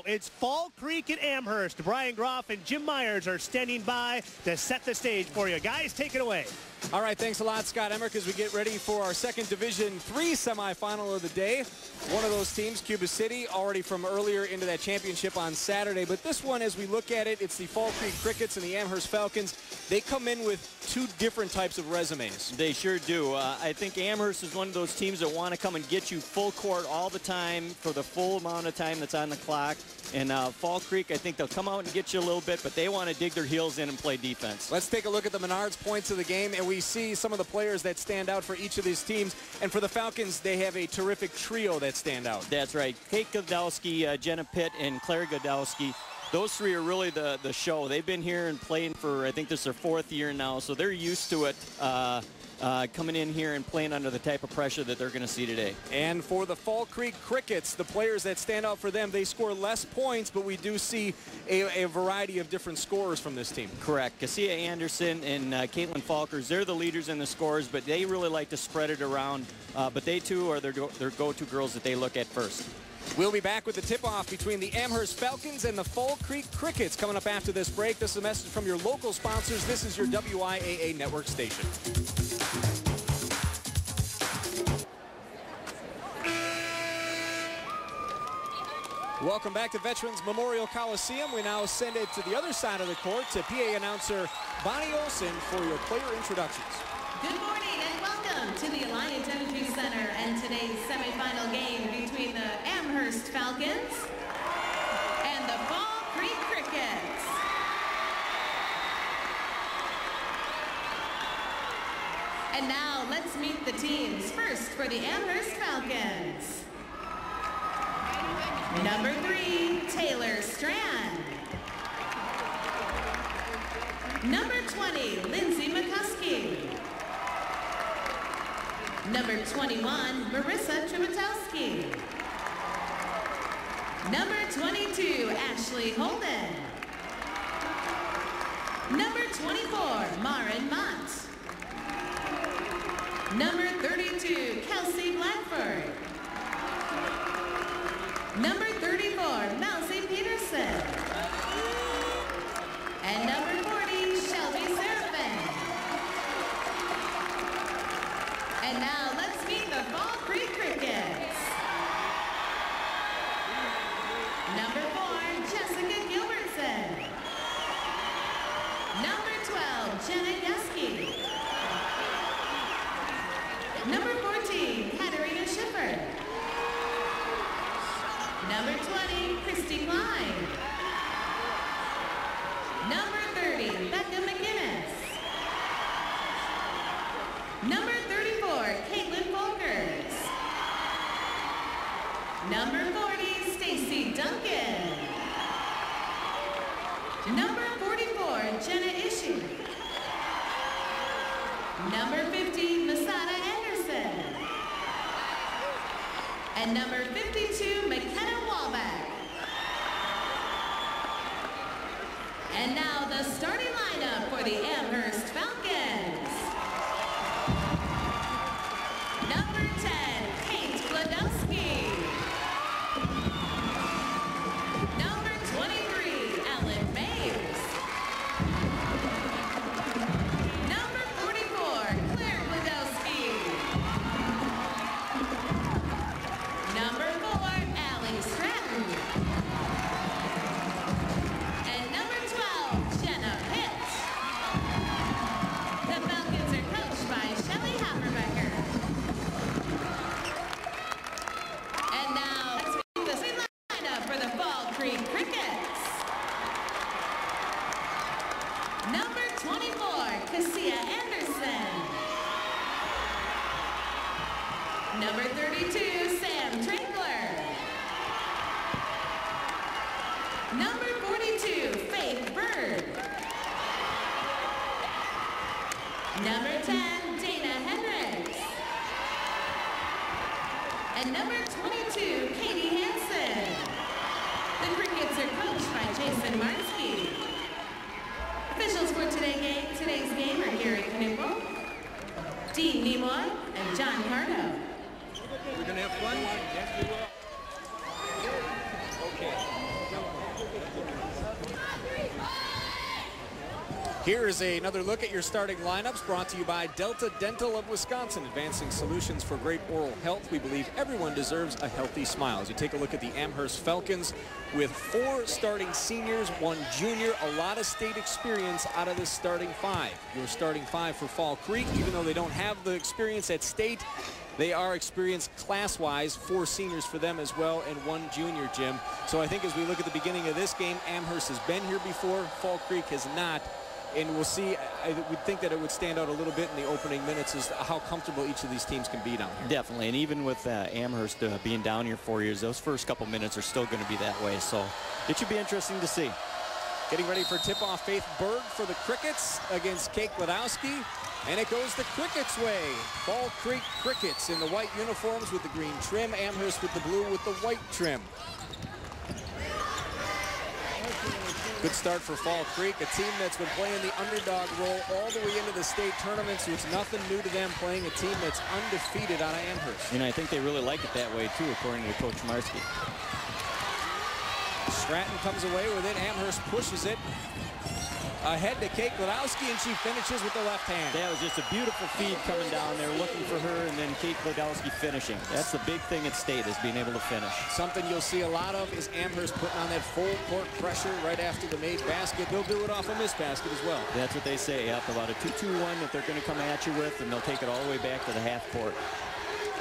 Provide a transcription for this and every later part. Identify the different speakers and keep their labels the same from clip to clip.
Speaker 1: It's Fall Creek at Amherst. Brian Groff and Jim Myers are standing by to set the stage for you. Guys, take it away.
Speaker 2: All right, thanks a lot, Scott Emmerich, as we get ready for our second Division III semifinal of the day. One of those teams, Cuba City, already from earlier into that championship on Saturday. But this one, as we look at it, it's the Fall Creek Crickets and the Amherst Falcons. They come in with two different types of resumes.
Speaker 3: They sure do. I think Amherst is one of those teams that want to come and get you full court all the time for the full amount of time that's on the clock. And Fall Creek, I think they'll come out and get you a little bit, but they want to dig their heels in and play defense.
Speaker 2: Let's take a look at the Menards points of the game, and we see some of the players that stand out for each of these teams. And for the Falcons, they have a terrific trio that stand out.
Speaker 3: That's right. Kate Godowski, Jenna Pitt, and Claire Godowski. Those three are really the show. They've been here and playing for, I think this is their fourth year now, so they're used to it. Coming in here and playing under the type of pressure that they're going to see today.
Speaker 2: And for the Fall Creek Crickets, the players that stand out for them, they score less points, but we do see a variety of different scorers from this team.
Speaker 3: Correct. Cassia Anderson and Caitlin Falkers, they're the leaders in the scores, but they really like to spread it around. But they, too, are their go-to girls that they look at first.
Speaker 2: We'll be back with the tip-off between the Amherst Falcons and the Fall Creek Crickets coming up after this break. This is a message from your local sponsors. This is your WIAA network station. Welcome back to Veterans Memorial Coliseum. We now send it to the other side of the court to PA announcer Bonnie Olson for your player introductions.
Speaker 4: Good morning and welcome to the Alliance Energy Center and today's semifinal game between the Amherst Falcons and the Fall Creek Crickets. And now let's meet the teams. First for the Amherst Falcons. Number 3, Taylor Strand. Number 20, Lindsay McCuskey. Number 21, Marissa Trubetowski. Number 22, Ashley Holden. Number 24, Marin Mott. Number 32, Kelsey Blackford. Number 34, Melcy Peterson. And number 40, Shelby Seraphin. And now let's meet the Fall Creek Crickets. Number 4, Jessica Gilbertson. Number 12, Jenna Yeski. Number 14, Katarina Schiffer. Number 20, Christy Klein. Number 30, Becca McGinnis. Number 34, Caitlin Folkers. Number 40, Stacy Duncan. Number 44, Jenna Ishii. Number 50, Masada Anderson. And number 52, McKenna Wallback. And now the starting lineup for the Amherst Falcons. Number 10, Kate Gladowski. Number 23, Ellen Mays. Number 44, Claire Gladowski. Number 4, Allie Stratton. And number 12, Jenna Pitt. The Falcons are coached by Shelly Haferbecker. And now let's meet the starting lineup for the Fall Creek Crickets. Number 24, Cassia Anderson. Number 32, Sam Trankler. Number 42, Faith Bird. Number 10, Dana Hendricks. And number 22, Katie Hansen. The Crickets are coached by Jason Marsky. Officials for today's game are Gary Knippel, Dean Nimoy, and John Cardo.
Speaker 2: We're going to have fun? Yes, we will. Okay. Here is another look at your starting lineups brought to you by Delta Dental of Wisconsin, advancing solutions for great oral health. We believe everyone deserves a healthy smile. As you take a look at the Amherst Falcons with 4 starting seniors, 1 junior, a lot of state experience out of this starting 5. Your starting 5 for Fall Creek, even though they don't have the experience at state, they are experienced class-wise, 4 seniors for them as well, and 1 junior, Jim. So I think as we look at the beginning of this game, Amherst has been here before, Fall Creek has not. And we'll see, I would think that it would stand out a little bit in the opening minutes as to how comfortable each of these teams can be down here.
Speaker 3: Definitely, and even with Amherst being down here 4 years, those first couple minutes are still going to be that way. So it should be interesting to see.
Speaker 2: Getting ready for tip-off, Faith Berg for the Crickets against Kate Gladowski. And it goes the Crickets' way. Fall Creek Crickets in the white uniforms with the green trim. Amherst with the blue with the white trim. Good start for Fall Creek, a team that's been playing the underdog role all the way into the state tournament, so it's nothing new to them playing a team that's undefeated out of Amherst.
Speaker 3: And I think they really like it that way, too, according to Coach Marski.
Speaker 2: Stratton comes away with it. Amherst pushes it ahead to Kate Gladowski, and she finishes with the left hand.
Speaker 3: That was just a beautiful feed coming down there, looking for her, and then Kate Gladowski finishing. That's the big thing at state, is being able to finish.
Speaker 2: Something you'll see a lot of is Amherst putting on that full court pressure right after the made basket. They'll do it off a missed basket as well.
Speaker 3: That's what they say, yep, about a 2-2-1 that they're going to come at you with, and they'll take it all the way back to the half court.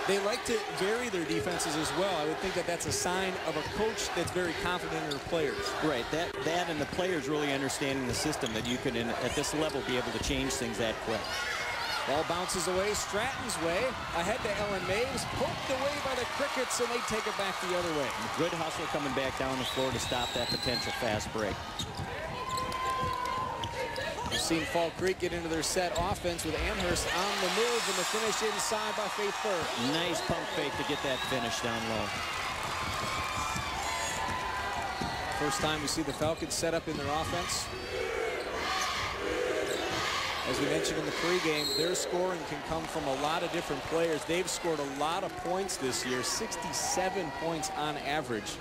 Speaker 2: They like to vary their defenses as well. I would think that that's a sign of a coach that's very confident in her players.
Speaker 3: Right, that and the players really understanding the system that you can, at this level, be able to change things that quick.
Speaker 2: Ball bounces away, Stratton's way, ahead to Ellen Maves, poked away by the Crickets, and they take it back the other way.
Speaker 3: Good hustle coming back down the floor to stop that potential fast break.
Speaker 2: We've seen Fall Creek get into their set offense with Amherst on the move, and the finish inside by Faith Berg.
Speaker 3: Nice pump fake to get that finish down low.
Speaker 2: First time we see the Falcons set up in their offense. As we mentioned in the pregame, their scoring can come from a lot of different players. They've scored a lot of points this year, 67 points on average.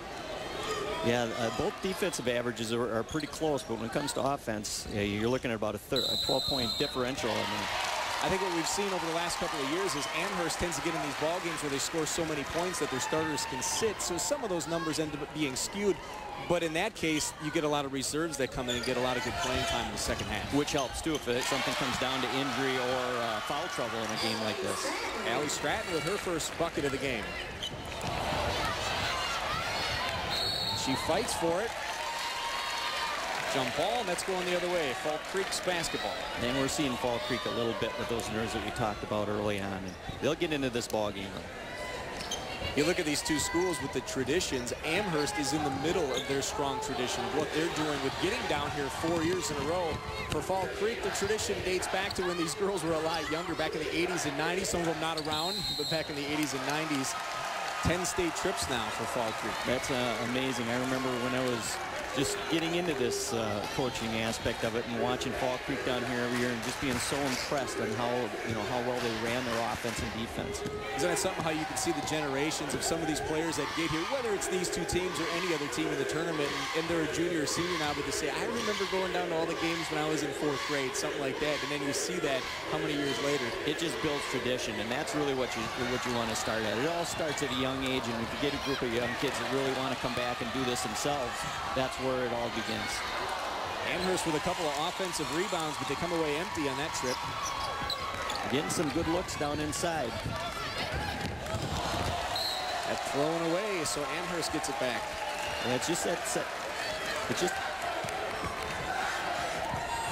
Speaker 3: Yeah, both defensive averages are pretty close, but when it comes to offense, yeah, you're looking at about a 12-point differential.
Speaker 2: I think what we've seen over the last couple of years is Amherst tends to get in these ball games where they score so many points that their starters can sit, so some of those numbers end up being skewed. But in that case, you get a lot of reserves that come in and get a lot of good playing time in the second half.
Speaker 3: Which helps, too, if something comes down to injury or foul trouble in a game like this.
Speaker 2: Allie Stratton with her first bucket of the game. She fights for it. Jump ball, and that's going the other way. Fall Creek's basketball.
Speaker 3: And we're seeing Fall Creek a little bit with those nerves that we talked about early on. And they'll get into this ball game.
Speaker 2: You look at these two schools with the traditions. Amherst is in the middle of their strong tradition of what they're doing with getting down here 4 years in a row. For Fall Creek, the tradition dates back to when these girls were a lot younger, back in the 80s and 90s. Some of them not around, but back in the 80s and 90s. 10 state trips now for Fall Creek.
Speaker 3: That's amazing. I remember when I was just getting into this coaching aspect of it and watching Fall Creek down here every year and just being so impressed on how well they ran their offense and defense.
Speaker 2: Isn't that something how you can see the generations of some of these players that get here, whether it's these two teams or any other team in the tournament, and they're a junior or senior now, but they say, I remember going down to all the games when I was in 4th grade, something like that, and then you see that how many years later.
Speaker 3: It just builds tradition, and that's really what you want to start at. It all starts at a young age, and if you get a group of young kids that really want to come back and do this themselves, that's where it all begins.
Speaker 2: Amherst with a couple of offensive rebounds, but they come away empty on that trip.
Speaker 3: Getting some good looks down inside.
Speaker 2: That thrown away, so Amherst gets it back.
Speaker 3: And it's just that set. It's just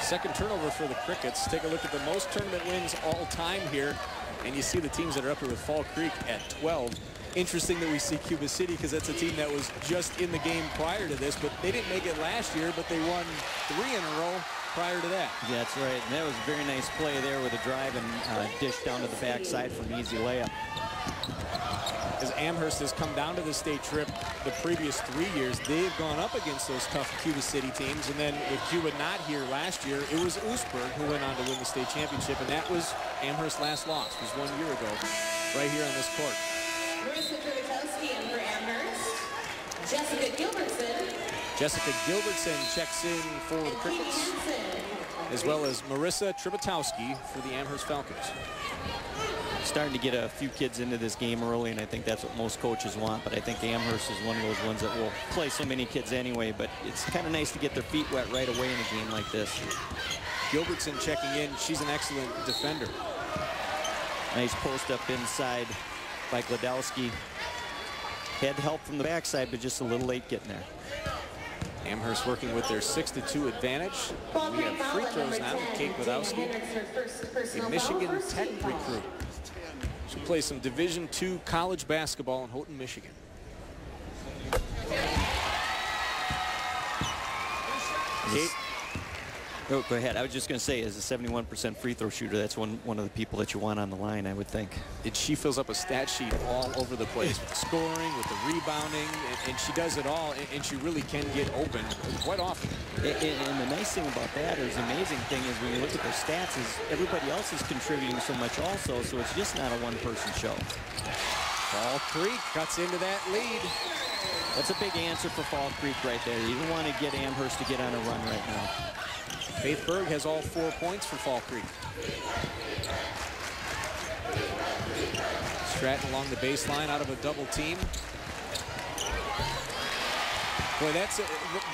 Speaker 2: second turnover for the Crickets. Take a look at the most tournament wins all time here, and you see the teams that are up here with Fall Creek at 12. Interesting that we see Cuba City because that's a team that was just in the game prior to this, but they didn't make it last year, but they won 3 in a row prior to that.
Speaker 3: Yeah, that's right. And that was a very nice play there with a drive and dish down to the backside for an easy layup.
Speaker 2: As Amherst has come down to the state trip the previous 3 years, they've gone up against those tough Cuba City teams, and then with Cuba not here last year, it was Oostburg who went on to win the state championship, and that was Amherst's last loss, was 1 year ago, right here on this court.
Speaker 4: Marissa Kurikowski in for Amherst. Jessica Gilbertson.
Speaker 2: Jessica Gilbertson checks in for the
Speaker 4: Katie
Speaker 2: Crickets.
Speaker 4: Hansen.
Speaker 2: as well as Marissa Tributowski for the Amherst Falcons.
Speaker 3: Starting to get a few kids into this game early, and I think that's what most coaches want. But I think Amherst is one of those ones that will play so many kids anyway. But it's kind of nice to get their feet wet right away in a game like this.
Speaker 2: Gilbertson checking in. She's an excellent defender.
Speaker 3: Nice post up inside by Gladowski. Had help from the backside, but just a little late getting there.
Speaker 2: Amherst working with their 6-2 advantage. We have free throws now with Kate Gladowski, a Michigan Tech recruit. She'll play some Division II college basketball in Houghton, Michigan. Kate.
Speaker 3: Oh, go ahead. I was just going to say, as a 71% free throw shooter, that's one of the people that you want on the line, I would think.
Speaker 2: And she fills up a stat sheet all over the place with the scoring, with the rebounding, and she does it all, and she really can get open quite often.
Speaker 3: And the nice thing about that, or the amazing thing, is when you look at their stats, is everybody else is contributing so much also, so it's just not a one-person show.
Speaker 2: Fall Creek cuts into that lead.
Speaker 3: That's a big answer for Fall Creek right there. You don't want to get Amherst to get on a run right now.
Speaker 2: Faith Berg has all 4 points for Fall Creek. Stratton along the baseline out of a double team. Boy, that's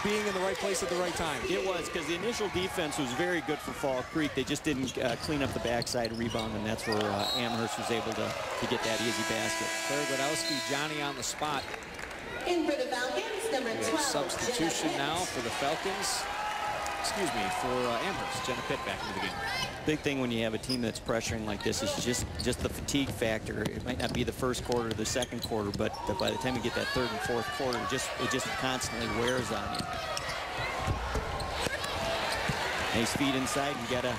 Speaker 2: being in the right place at the right time.
Speaker 3: It was, because the initial defense was very good for Fall Creek. They just didn't clean up the backside rebound, and that's where Amherst was able to get that easy basket.
Speaker 2: Claire Gladowski, Johnny on the spot.
Speaker 4: In for the Falcons, number 12.
Speaker 2: Substitution now for the Falcons. Excuse me, for Amherst. Jenna Pitt back into the game.
Speaker 3: Big thing when you have a team that's pressuring like this is just the fatigue factor. It might not be the first quarter or the second quarter, but by the time you get that third and fourth quarter, it just constantly wears on you. Nice feed inside. You gotta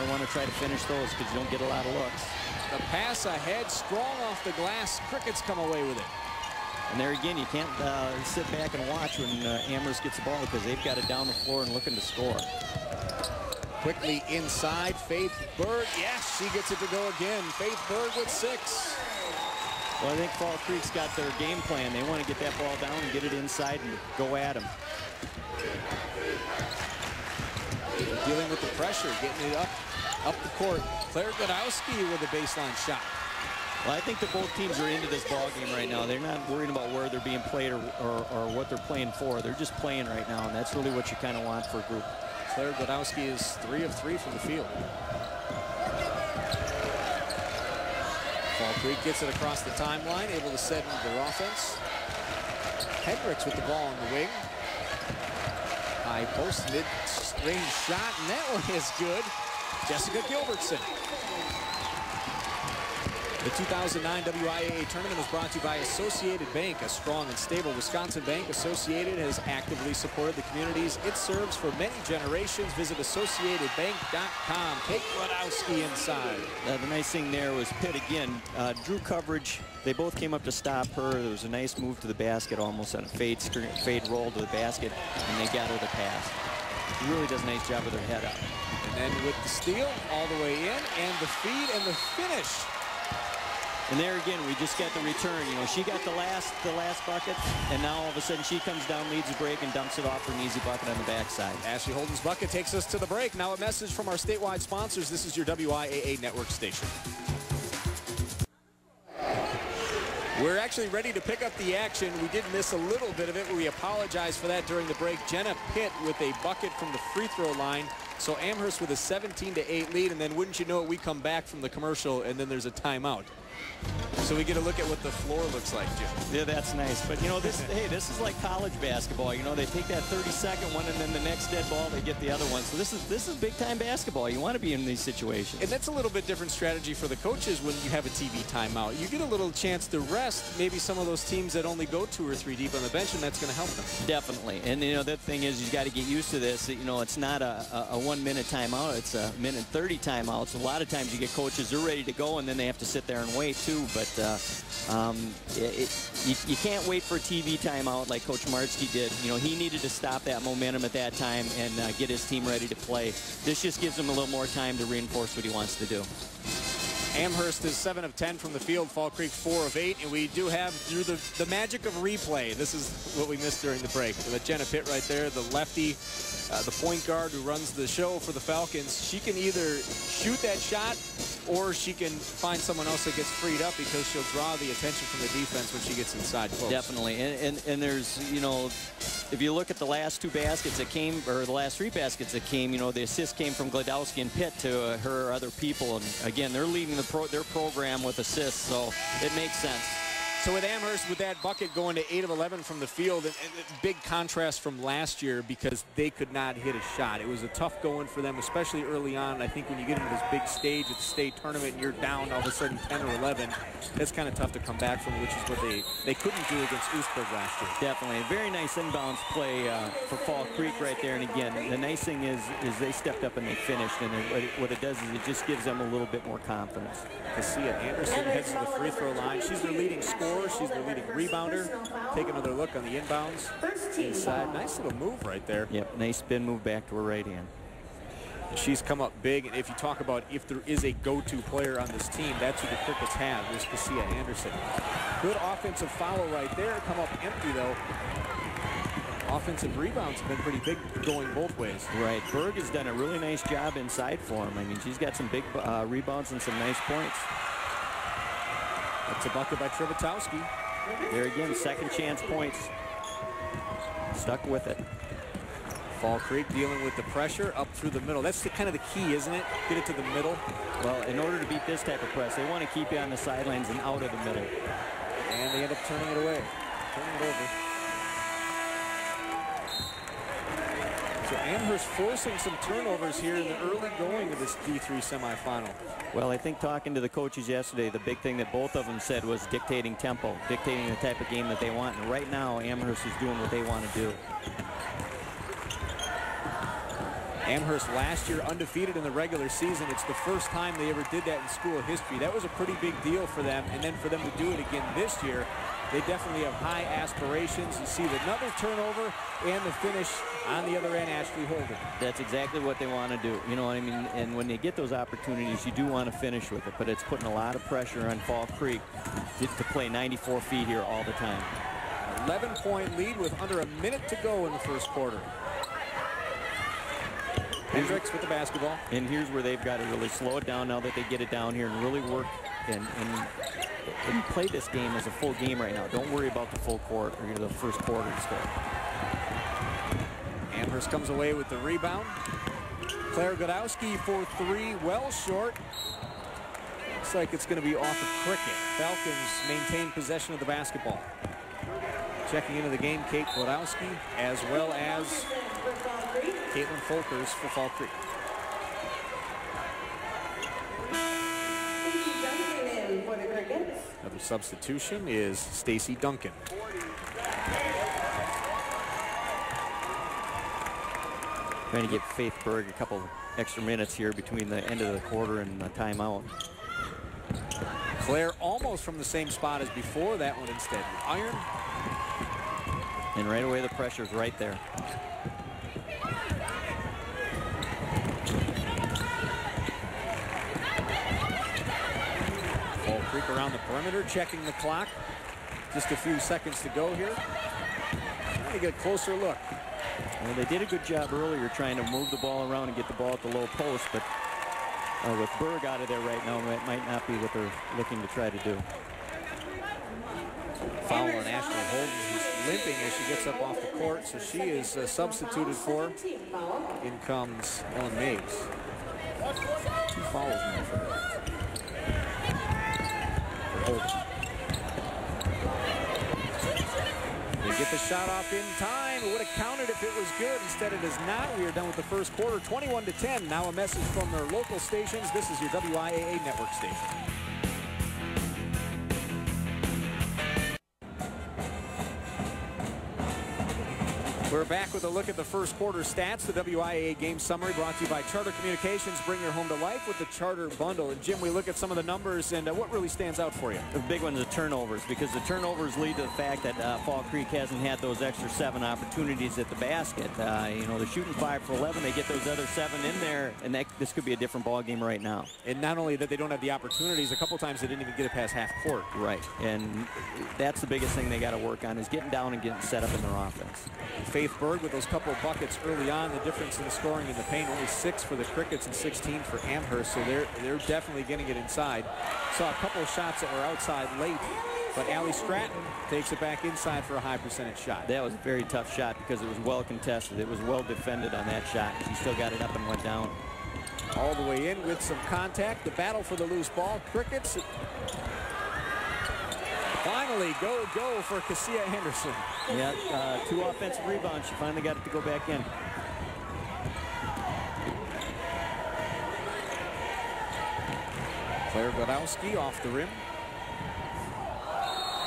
Speaker 3: want to try to finish those because you don't get a lot of looks.
Speaker 2: The pass ahead, strong off the glass. Crickets come away with it.
Speaker 3: And there again, you can't sit back and watch when Amherst gets the ball because they've got it down the floor and looking to score.
Speaker 2: Quickly inside, Faith Berg. Yes, she gets it to go again. Faith Berg with 6.
Speaker 3: Well, I think Fall Creek's got their game plan. They want to get that ball down and get it inside and go at them.
Speaker 2: Dealing with the pressure, getting it up the court. Claire Gladowski with a baseline shot.
Speaker 3: Well, I think that both teams are into this ball game right now. They're not worried about where they're being played or what they're playing for. They're just playing right now, and that's really what you kind of want for a group.
Speaker 2: Claire Gladowski is 3 of 3 from the field. Fall Creek gets it across the timeline, able to set into their offense. Hendricks with the ball on the wing. High post, mid-range shot, and that one is good. Jessica Gilbertson. The 2009 WIAA tournament was brought to you by Associated Bank, a strong and stable Wisconsin bank. Associated has actively supported the communities it serves for many generations. Visit AssociatedBank.com. Kate Gladowski inside.
Speaker 3: The nice thing there was Pitt again drew coverage. They both came up to stop her. There was a nice move to the basket, almost on a fade roll to the basket, and they got her the pass. She really does a nice job with her head up.
Speaker 2: And then with the steal all the way in, and the feed and the finish.
Speaker 3: And there again, we just got the return. You know, she got the last bucket, and now all of a sudden she comes down, leads the break, and dumps it off for an easy bucket on the backside.
Speaker 2: Ashley Holden's bucket takes us to the break. Now a message from our statewide sponsors. This is your WIAA network station. We're actually ready to pick up the action. We did miss a little bit of it. We apologize for that during the break. Jenna Pitt with a bucket from the free throw line. So Amherst with a 17-8 lead, and then wouldn't you know it, we come back from the commercial, and then there's a timeout. So we get a look at what the floor looks like, Jim.
Speaker 3: Yeah, that's nice. But, you know, this is like college basketball. You know, they take that 32nd one, and then the next dead ball, they get the other one. So this is big-time basketball. You want to be in these situations.
Speaker 2: And that's a little bit different strategy for the coaches when you have a TV timeout. You get a little chance to rest maybe some of those teams that only go 2 or 3 deep on the bench, and that's going to help them.
Speaker 3: Definitely. And, you know, the thing is you got to get used to this. You know, it's not a 1-minute timeout. It's a 1:30 timeout. So a lot of times you get coaches, they're ready to go, and then they have to sit there and wait, too. But you can't wait for a TV timeout like Coach Martzke did. You know, he needed to stop that momentum at that time and get his team ready to play. This just gives him a little more time to reinforce what he wants to do.
Speaker 2: Amherst is 7 of 10 from the field. Fall Creek 4 of 8. And we do have, through the magic of replay, this is what we missed during the break. So Jenna Pitt right there, the lefty, the point guard who runs the show for the Falcons. She can either shoot that shot or she can find someone else that gets freed up because she'll draw the attention from the defense when she gets inside close.
Speaker 3: Definitely. And there's, you know, if you look at the last 2 baskets that came, or the last 3 baskets that came, you know, the assist came from Gladowski and Pitt to her other people. And again, they're leading their program with assists, so it makes sense.
Speaker 2: So with Amherst, with that bucket going to 8 of 11 from the field, and a big contrast from last year because they could not hit a shot. It was a tough going for them, especially early on. I think when you get into this big stage at the state tournament and you're down all of a sudden 10 or 11, that's kind of tough to come back from, which is what they couldn't do against Oostburg last year.
Speaker 3: Definitely. A very nice inbounds play for Fall Creek right there. And again, the nice thing is they stepped up and they finished. And what it does is it just gives them a little bit more confidence.
Speaker 2: Cassia Anderson heads to the free throw line. She's their leading scorer. She's the leading rebounder. Take another look on the inbounds. Inside. Nice little move right there.
Speaker 3: Yep, nice spin move back to her right hand.
Speaker 2: She's come up big, and if you talk about if there is a go-to player on this team, that's who the Crickets have, is Cassia Anderson. Good offensive foul right there. Come up empty, though. Offensive rebounds have been pretty big going both ways.
Speaker 3: Right. Berg has done a really nice job inside for him. I mean, she's got some big rebounds and some nice points.
Speaker 2: That's a bucket by Trivitowski.
Speaker 3: There again, second chance points. Stuck with it.
Speaker 2: Fall Creek dealing with the pressure up through the middle. That's kind of the key, isn't it? Get it to the middle.
Speaker 3: Well, in order to beat this type of press, they want to keep you on the sidelines and out of the middle.
Speaker 2: And they end up turning it away. Turning it over. So Amherst forcing some turnovers here in the early going of this D3 semifinal.
Speaker 3: Well, I think talking to the coaches yesterday, the big thing that both of them said was dictating tempo, dictating the type of game that they want. And right now, Amherst is doing what they want to do.
Speaker 2: Amherst last year undefeated in the regular season. It's the first time they ever did that in school history. That was a pretty big deal for them. And then for them to do it again this year, they definitely have high aspirations. You see another turnover and the finish on the other end, Ashley Holden.
Speaker 3: That's exactly what they want to do. You know what I mean? And when they get those opportunities, you do want to finish with it. But it's putting a lot of pressure on Fall Creek to play 94 feet here all the time.
Speaker 2: 11-point lead with under a minute to go in the first quarter. Hendricks with the basketball.
Speaker 3: And here's where they've got to really slow it down now that they get it down here and really work and play this game as a full game right now. Don't worry about the full quarter or the first quarter instead.
Speaker 2: Amherst comes away with the rebound. Claire Godowski for 3, well short. Looks like it's going to be off of Cricket. Falcons maintain possession of the basketball. Checking into the game, Kate Godowski, as well as Caitlin Folkers for Fall Creek. Another substitution is Stacy Duncan.
Speaker 3: Trying to give Faith Berg a couple extra minutes here between the end of the quarter and the timeout.
Speaker 2: Claire almost from the same spot as before that one instead. Iron.
Speaker 3: And right away the pressure's right there.
Speaker 2: Fall Creek around the perimeter, checking the clock. Just a few seconds to go here. Trying to get a closer look.
Speaker 3: Well, they did a good job earlier trying to move the ball around and get the ball at the low post, but with Berg out of there right now, it might not be what they're looking to try to do.
Speaker 2: Foul on Ashley Holden, who's limping as she gets up off the court, so she is substituted for. In comes Ellen Mapes. 2 fouls now for her. Holden. They get the shot off in time. It would have counted if it was good. Instead, it is not. We are done with the first quarter, 21-10. Now a message from their local stations. This is your WIAA network station. We're back with a look at the first quarter stats. The WIAA game summary brought to you by Charter Communications. Bring your home to life with the Charter Bundle. And Jim, we look at some of the numbers, and what really stands out for you?
Speaker 3: The big one is the turnovers, because the turnovers lead to the fact that Fall Creek hasn't had those extra 7 opportunities at the basket. You know, they're shooting 5 for 11. They get those other 7 in there, and this could be a different ball game right now.
Speaker 2: And not only that they don't have the opportunities, a couple times they didn't even get it past half court.
Speaker 3: Right, and that's the biggest thing they got to work on, is getting down and getting set up in their offense.
Speaker 2: Faith Berg with those couple of buckets early on. The difference in the scoring in the paint, only 6 for the Crickets and 16 for Amherst, so they're definitely getting it inside. Saw a couple of shots that were outside late, but Allie Stratton takes it back inside for a high percentage shot.
Speaker 3: That was a very tough shot because it was well contested. It was well defended on that shot. She still got it up and went down.
Speaker 2: All the way in with some contact. The battle for the loose ball. Crickets finally go for Cassia Anderson.
Speaker 3: Yeah, 2 offensive rebounds. She finally got it to go back in.
Speaker 2: Claire Godowski off the rim.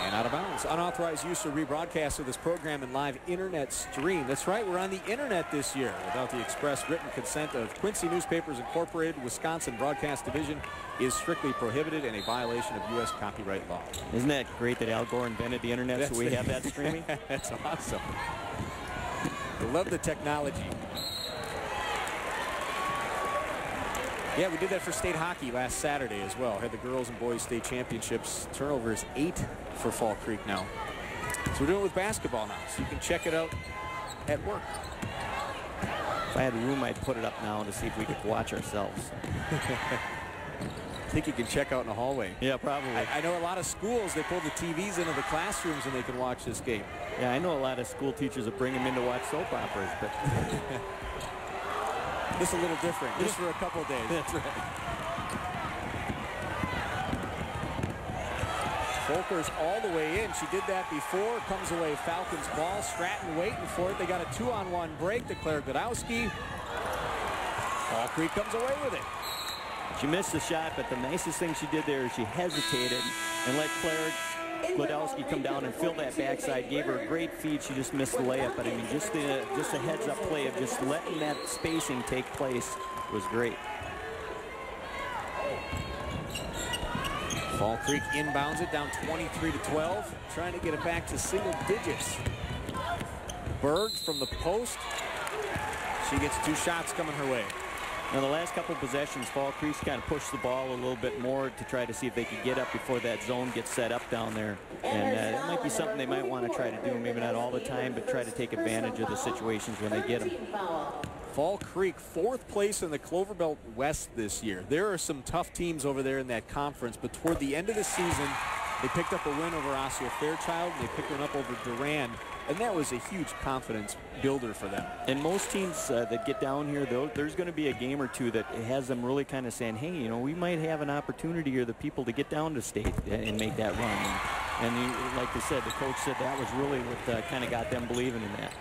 Speaker 2: And out of bounds. Unauthorized use or rebroadcast of this program and live internet stream. That's right, we're on the internet this year without the express written consent of Quincy Newspapers Incorporated. Wisconsin Broadcast Division is strictly prohibited and a violation of U.S. copyright law.
Speaker 3: Isn't that great that Al Gore invented the internet so we have that streaming?
Speaker 2: That's awesome. I love the technology. Yeah, we did that for state hockey last Saturday as well. Had the girls and boys state championships. Turnover is 8 for Fall Creek now. So we're doing it with basketball now, so you can check it out at work.
Speaker 3: If I had a room, I'd put it up now to see if we could watch ourselves.
Speaker 2: I think you can check out in the hallway.
Speaker 3: Yeah, probably.
Speaker 2: I know a lot of schools, they pull the TVs into the classrooms and they can watch this game.
Speaker 3: Yeah, I know a lot of school teachers that bring them in to watch soap operas, but
Speaker 2: this is a little different, just for a couple of days.
Speaker 3: That's right.
Speaker 2: Volker's all the way in. She did that before. Comes away Falcons ball. Stratton waiting for it. They got a 2-on-1 break to Claire Godowski. Fall Creek comes away with it.
Speaker 3: She missed the shot, but the nicest thing she did there is she hesitated and let Claire Godowski come down and fill that backside. Gave her a great feed. She just missed the layup. But I mean, just a heads-up play of just letting that spacing take place was great.
Speaker 2: Fall Creek inbounds it down 23-12, trying to get it back to single digits. Berg from the post. She gets 2 shots coming her way.
Speaker 3: Now, the last couple of possessions, Fall Creek's kind of pushed the ball a little bit more to try to see if they could get up before that zone gets set up down there. And it might be something they might want to try to do, maybe not all the time, but try to take advantage of the situations when they get them.
Speaker 2: Fall Creek, 4th place in the Clover Belt West this year. There are some tough teams over there in that conference, but toward the end of the season, they picked up a win over Osseo Fairchild, and they picked one up over Durand, and that was a huge confidence builder for them.
Speaker 3: And most teams that get down here, though, there's going to be a game or two that has them really kind of saying, hey, you know, we might have an opportunity or the people to get down to state and make that run. And like they said, the coach said that was really what kind of got them believing in that.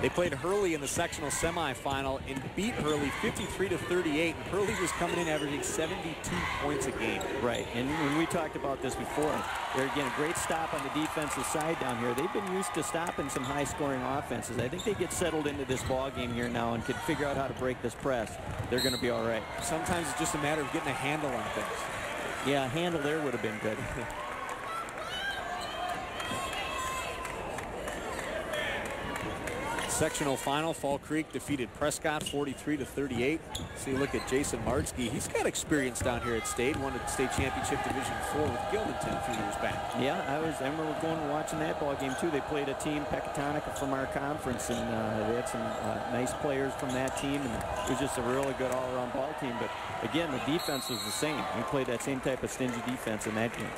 Speaker 2: They played Hurley in the sectional semifinal and beat Hurley 53-38. And Hurley was coming in averaging 72 points a game.
Speaker 3: Right, and when we talked about this before, they're again a great stop on the defensive side down here. They've been used to stopping some high-scoring offenses. I think they get settled into this ball game here now and can figure out how to break this press. They're going to be all right.
Speaker 2: Sometimes it's just a matter of getting a handle on things.
Speaker 3: Yeah, a handle there would have been good.
Speaker 2: Sectional final, Fall Creek defeated Prescott 43-38. See a look at Jason Mardsky. He's got experience down here at state. Won the state championship Division 4 with Gilmanton a few years back.
Speaker 3: Yeah, I remember going and watching that ball game too. They played a team, Pecatonica, from our conference, and they had some nice players from that team, and it was just a really good all-around ball team. But again, the defense was the same. We played that same type of stingy defense in that game.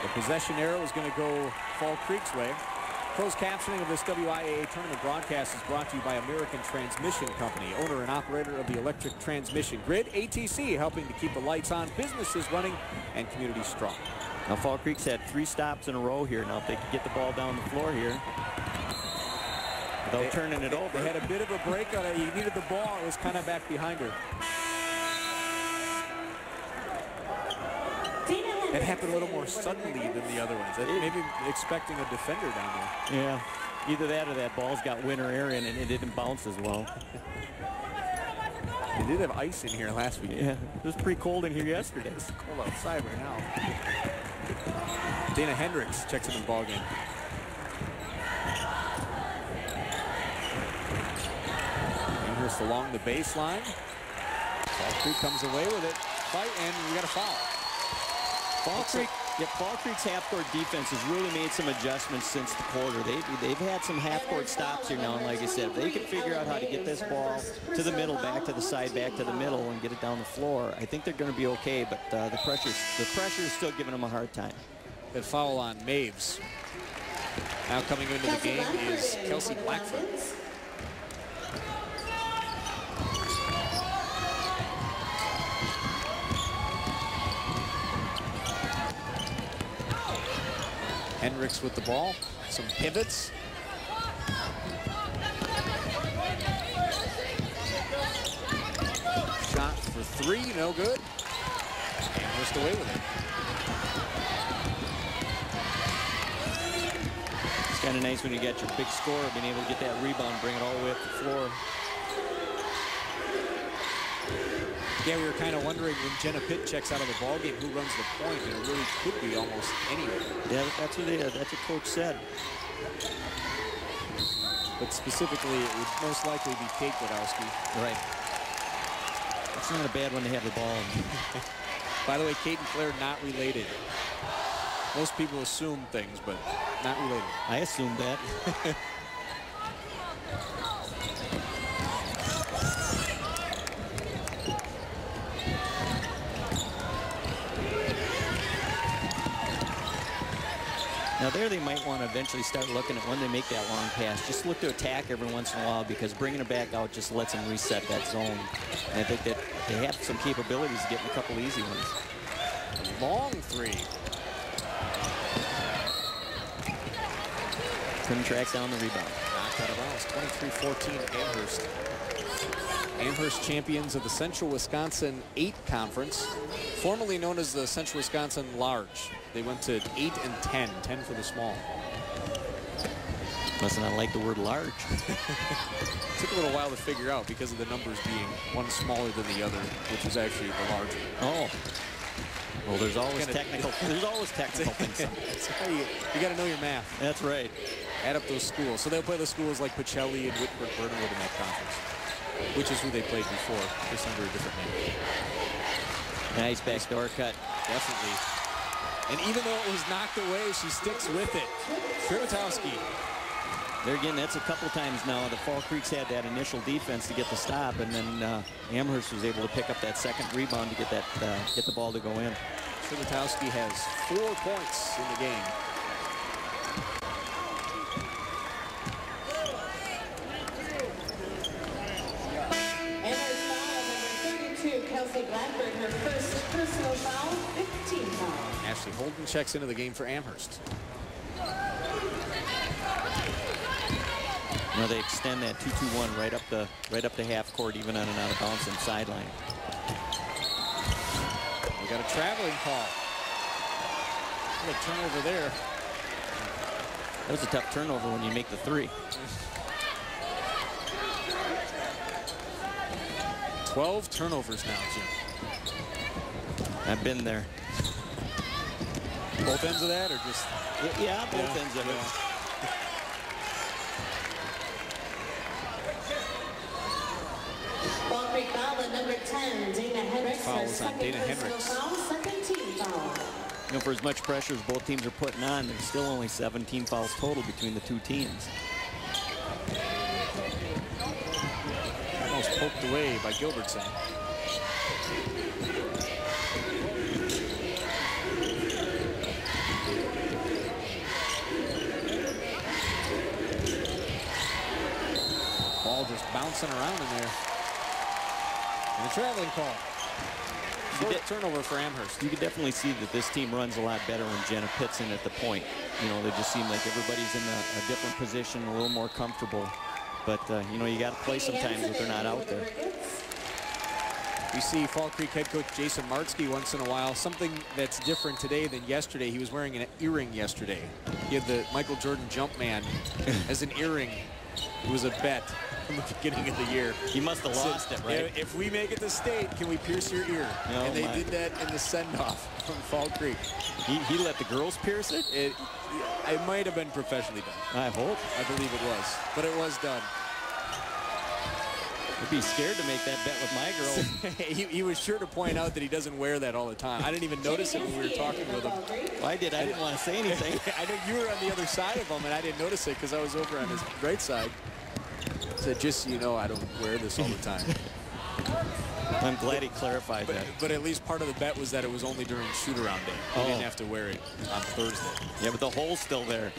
Speaker 2: The possession arrow is going to go Fall Creek's way. Closed captioning of this WIAA tournament broadcast is brought to you by American Transmission Company, owner and operator of the electric transmission grid. ATC, helping to keep the lights on, businesses running, and communities strong.
Speaker 3: Now, Fall Creek's had 3 stops in a row here. Now, if they could get the ball down the floor here without turning it over.
Speaker 2: They had a bit of a break on it. He needed the ball. It was kind of back behind her. It happened a little more suddenly than the other ones. Maybe expecting a defender down there.
Speaker 3: Either that or that ball's got winter air in it and it didn't bounce as well.
Speaker 2: They did have ice in here last week.
Speaker 3: Yeah, it was pretty cold in here yesterday.
Speaker 2: It's cold outside right now. Dana Hendricks checks into the ball game. Amherst along the baseline. Fall Creek comes away with it. Fight, and we got a foul.
Speaker 3: Fall Creek's half-court defense has really made some adjustments since the quarter. They've had some half-court stops here now, and like I said, if they can figure out how to get this ball to the middle, back to the side, back to the middle, and get it down the floor, I think they're going to be okay. But the pressure is still giving them a hard time.
Speaker 2: Good foul on Maves. Now coming into the game is Kelsey Blackford. Hendricks with the ball, some pivots. Shot for three, no good. Amherst away with it.
Speaker 3: It's kind of nice when you get your big scorer being able to get that rebound, bring it all the way up the floor.
Speaker 2: Yeah, we were kind of wondering when Jenna Pitt checks out of the ballgame who runs the point, and it really could be almost anyone.
Speaker 3: Yeah, that's what Coach said.
Speaker 2: But specifically, it would most likely be Kate Godowski.
Speaker 3: Right. That's not a bad one to have the ball.
Speaker 2: By the way, Kate and Claire not related. Most people assume things, but not related.
Speaker 3: I assumed that. Now there they might want to eventually start looking at when they make that long pass. Just look to attack every once in a while, because bringing it back out just lets them reset that zone. And I think that they have some capabilities of getting a couple easy ones.
Speaker 2: Long three.
Speaker 3: Couldn't track down the rebound.
Speaker 2: Knocked out of bounds. 23-14 Amherst. Amherst champions of the Central Wisconsin 8 Conference, formerly known as the Central Wisconsin Large. They went to 8 and 10, 10 for the small.
Speaker 3: Must not like the word large.
Speaker 2: Took a little while to figure out because of the numbers being one smaller than the other, which was actually the larger.
Speaker 3: Oh. Well, there's always technical. There's always technical things.
Speaker 2: That's how you got to know your math.
Speaker 3: That's right.
Speaker 2: Add up those schools. So they'll play the schools like Pacelli and Whitburn-Burnwood in that conference, which is who they played before, just under a different name.
Speaker 3: Nice backdoor cut.
Speaker 2: Definitely. And even though it was knocked away, she sticks with it. Trivitowski.
Speaker 3: There again, that's a couple times now. The Fall Creeks had that initial defense to get the stop, and then Amherst was able to pick up that second rebound to get that get the ball to go in.
Speaker 2: Trivitowski has 4 points in the game.
Speaker 4: Amherst foul number 32, Kelsey Blackford, her first personal foul, 15 foul.
Speaker 2: Ashley Holden checks into the game for Amherst.
Speaker 3: You know, they extend that 2-2-1 right up the half court, even on an out of bounds and sideline.
Speaker 2: We got a traveling call. What a turnover there.
Speaker 3: That was a tough turnover when you make the 3.
Speaker 2: 12 turnovers now, Jim.
Speaker 3: I've been there.
Speaker 2: Both ends of that, or just?
Speaker 3: Yeah, both ends of it.
Speaker 4: Fall Creek foul at number 10, Dana Hendricks.
Speaker 2: Fouls on Dana Hendricks.
Speaker 4: Foul, second team foul.
Speaker 3: You know, for as much pressure as both teams are putting on, there's still only 17 fouls total between the 2 teams.
Speaker 2: Almost poked away by Gilbertson. Ball just bouncing around in there. And a traveling call. Fourth turnover for Amherst.
Speaker 3: You could definitely see that this team runs a lot better when Jenna Pitt's in at the point. You know, they just seem like everybody's in a different position, a little more comfortable. But, you know, you got to play sometimes if they're not out there.
Speaker 2: We see Fall Creek head coach Jason Martzke once in a while. Something that's different today than yesterday. He was wearing an earring yesterday. He had the Michael Jordan Jumpman as an earring. It was a bet from the beginning of the year.
Speaker 3: He must have lost it, right?
Speaker 2: If we make it to state, can we pierce your ear?
Speaker 3: Oh,
Speaker 2: and they did that in the send-off from Fall Creek.
Speaker 3: He let the girls pierce it?
Speaker 2: It might have been professionally done.
Speaker 3: I hope.
Speaker 2: I believe it was. But it was done.
Speaker 3: I'd be scared to make that bet with my girl.
Speaker 2: he was sure to point out that he doesn't wear that all the time. I didn't even notice it when we were talking with him.
Speaker 3: Well, I did. I didn't want to say anything.
Speaker 2: I know you were on the other side of him, and I didn't notice it because I was over on his right side. So just so you know, I don't wear this all the time.
Speaker 3: I'm glad he clarified that.
Speaker 2: But at least part of the bet was that it was only during shoot-around day. He didn't have to wear it on Thursday.
Speaker 3: Yeah, but the hole's still there.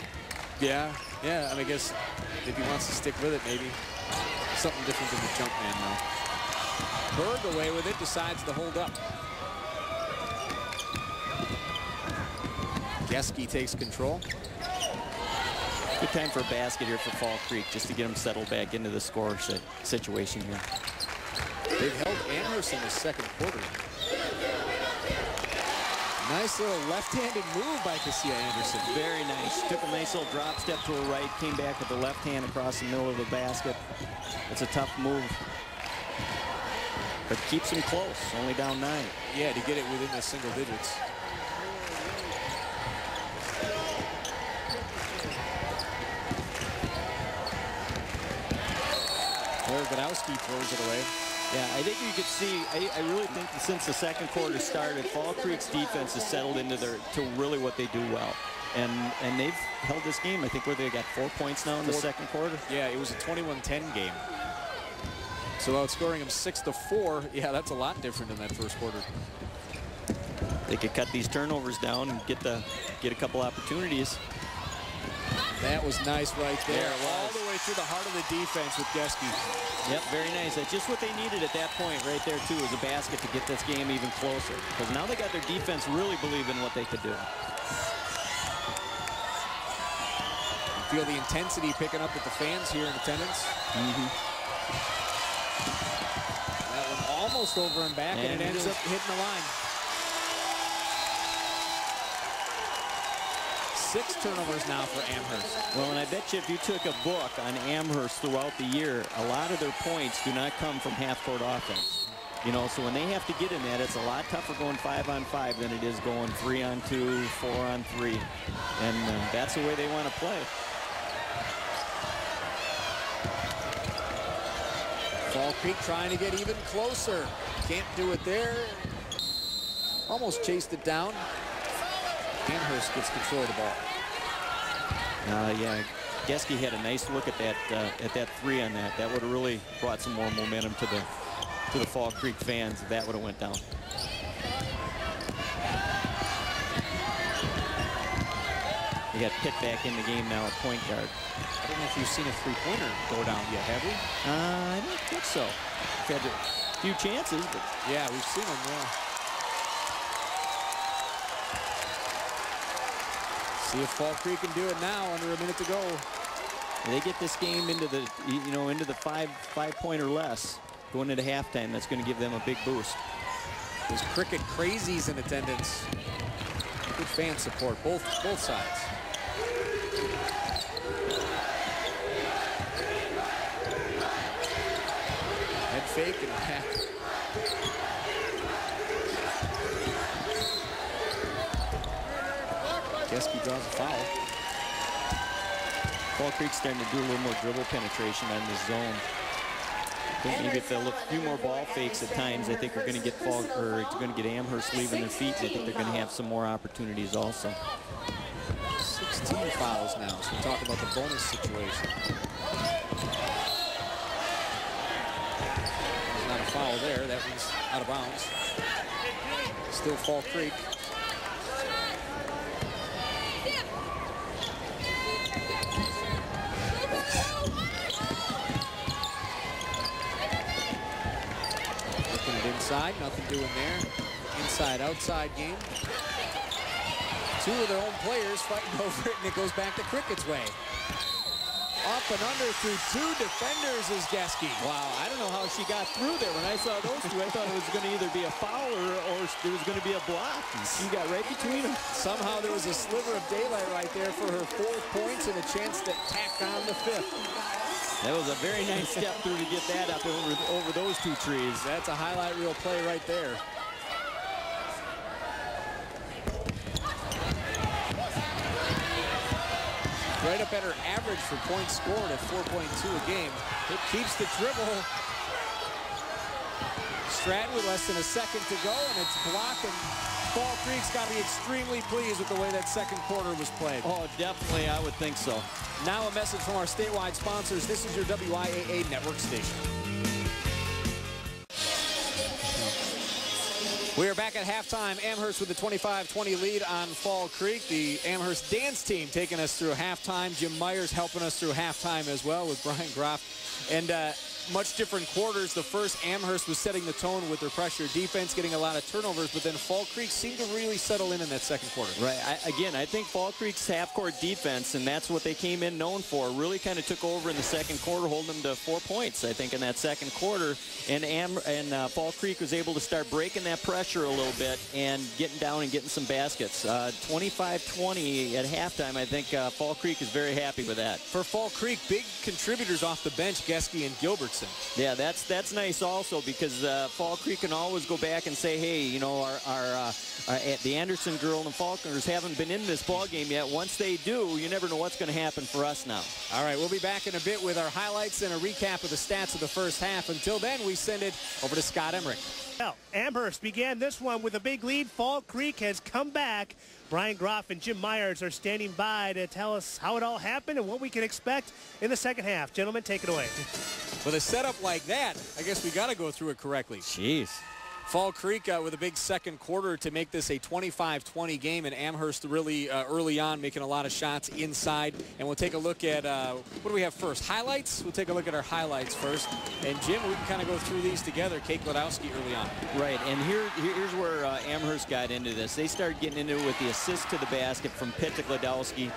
Speaker 2: Yeah. I mean, I guess if he wants to stick with it, maybe. Something different than the jump man, though. Berg away with it, decides to hold up. Geske takes control.
Speaker 3: Good time for a basket here for Fall Creek, just to get them settled back into the score situation here.
Speaker 2: They've held Amherst in the second quarter. Nice little left-handed move by Cassia Anderson.
Speaker 3: Very nice. Took a nice little drop step to her right, came back with the left hand across the middle of the basket. It's a tough move, but keeps them close, only down 9.
Speaker 2: Yeah, to get it within the single digits. Godowski throws it away.
Speaker 3: Yeah, I think you could see, I really think that since the second quarter started, Fall Creek's defense has settled into to really what they do well. And they've held this game, I think, where they got 4 points now in the second quarter.
Speaker 2: Yeah, it was a 21-10 game. So outscoring them 6-4, yeah, that's a lot different than that first quarter.
Speaker 3: They could cut these turnovers down and get a couple opportunities.
Speaker 2: That was nice right there. All the way through the heart of the defense with Geske.
Speaker 3: Yep, very nice. That's just what they needed at that point right there, too, was a basket to get this game even closer. Because now they got their defense really believing what they could do.
Speaker 2: You feel the intensity picking up with the fans here in attendance. That one almost over and back, and it ends up hitting the line. 6 turnovers now for Amherst.
Speaker 3: Well, and I bet you if you took a book on Amherst throughout the year, a lot of their points do not come from half-court offense. You know, so when they have to get in that, it's a lot tougher going 5-on-5 than it is going 3-on-2, 4-on-3. And that's the way they want to play.
Speaker 2: Fall Creek trying to get even closer. Can't do it there. Almost chased it down. Amherst gets control of the ball.
Speaker 3: Yeah, Geske had a nice look at that 3 on that. That would have really brought some more momentum to the Fall Creek fans if that would have went down. You got Pitt back in the game now at point guard.
Speaker 2: I don't know if you've seen a three-pointer go down yet, have we?
Speaker 3: I don't think so. We've had a few chances, but
Speaker 2: yeah, we've seen them. Yeah. See if Fall Creek can do it now under a minute to go.
Speaker 3: They get this game into the, into the five point or less going into halftime. That's going to give them a big boost.
Speaker 2: Those cricket crazies in attendance. Good fan support, both sides. Head fake and back. Geske draws a foul.
Speaker 3: Fall Creek's starting to do a little more dribble penetration on the zone. I think maybe if they'll look a few more ball fakes at times, I think we're going to get Amherst leaving their feet. I think they're going to have some more opportunities also.
Speaker 2: 16 fouls now, so we're talking about the bonus situation. There's not a foul there. That one's out of bounds. Still Fall Creek. Inside, nothing doing there. Inside-outside game. 2 of their own players fighting over it, and it goes back to Cricket's way. Up and under through two defenders is Geske.
Speaker 3: Wow, I don't know how she got through there. When I saw those two, I thought it was going to either be a foul or there was going to be a block. And she got right between them.
Speaker 2: Somehow there was a sliver of daylight right there for her 4 points and a chance to tack on the 5th.
Speaker 3: That was a very nice step through to get that up over those two trees.
Speaker 2: That's a highlight reel play right there. Right up at her average for points scored at 4.2 a game. It keeps the dribble. Stratton with less than a second to go, and it's blocked. And Fall Creek's got to be extremely pleased with the way that second quarter was played.
Speaker 3: Oh, definitely, I would think so.
Speaker 2: Now a message from our statewide sponsors. This is your WIAA network station. We are back at halftime. Amherst with the 25-20 lead on Fall Creek. The Amherst dance team taking us through halftime. Jim Myers helping us through halftime as well with Brian Groff. And much different quarters. The first, Amherst was setting the tone with their pressure defense, getting a lot of turnovers, but then Fall Creek seemed to really settle in that second quarter.
Speaker 3: Right. I think Fall Creek's half-court defense, and that's what they came in known for, really kind of took over in the second quarter, holding them to 4 points, I think, in that second quarter. And Fall Creek was able to start breaking that pressure a little bit and getting down and getting some baskets. 25-20 at halftime. I think Fall Creek is very happy with that.
Speaker 2: For Fall Creek, big contributors off the bench, Geske and Gilbertson.
Speaker 3: Yeah, that's nice also, because Fall Creek can always go back and say, hey, you know, the Anderson girl and the Faulkners haven't been in this ball game yet. Once they do, you never know what's going to happen for us now.
Speaker 2: All right, we'll be back in a bit with our highlights and a recap of the stats of the first half. Until then, we send it over to Scott Emmerich.
Speaker 1: Well, Amherst began this one with a big lead. Fall Creek has come back. Brian Groff and Jim Myers are standing by to tell us how it all happened and what we can expect in the second half. Gentlemen, take it away.
Speaker 2: With a setup like that, I guess we got to go through it correctly.
Speaker 3: Jeez.
Speaker 2: Fall Creek with a big second quarter to make this a 25-20 game, and Amherst really early on making a lot of shots inside. And we'll take a look at, what do we have first? Highlights? We'll take a look at our highlights first. And Jim, we can kind of go through these together. Kate Gladowski early on.
Speaker 3: Right, and here's where Amherst got into this. They started getting into it with the assist to the basket from Pitt to Gladowski.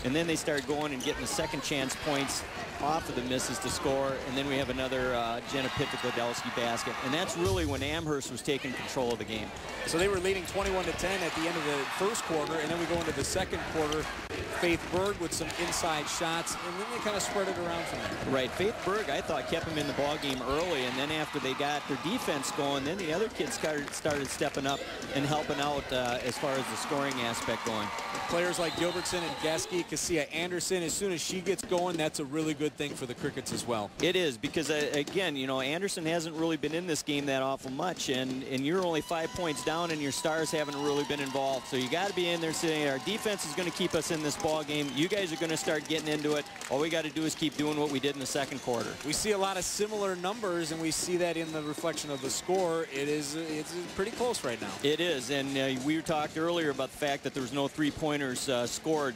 Speaker 3: And then they started going and getting the second chance points off of the misses to score. And then we have another Jenna Pitt to Gladowski basket. And that's really when Amherst was taking control of the game.
Speaker 2: So they were leading 21-10 at the end of the first quarter. And then we go into the second quarter. Faith Berg with some inside shots. And then they kind of spread it around from there.
Speaker 3: Right. Faith Berg, I thought, kept them in the ball game early. And then after they got their defense going, then the other kids started stepping up and helping out as far as the scoring aspect going.
Speaker 2: Players like Gilbertson and Geske, Cassia Anderson, as soon as she gets going, that's a really good thing for the Crickets as well.
Speaker 3: It is, because again, you know, Anderson hasn't really been in this game that awful much, and you're only 5 points down, and your stars haven't really been involved. So you got to be in there saying our defense is going to keep us in this ball game. You guys are going to start getting into it. All we got to do is keep doing what we did in the second quarter.
Speaker 2: We see a lot of similar numbers, and we see that in the reflection of the score. It's pretty close right now.
Speaker 3: It is, and we talked earlier about the fact that there was no three-pointers scored.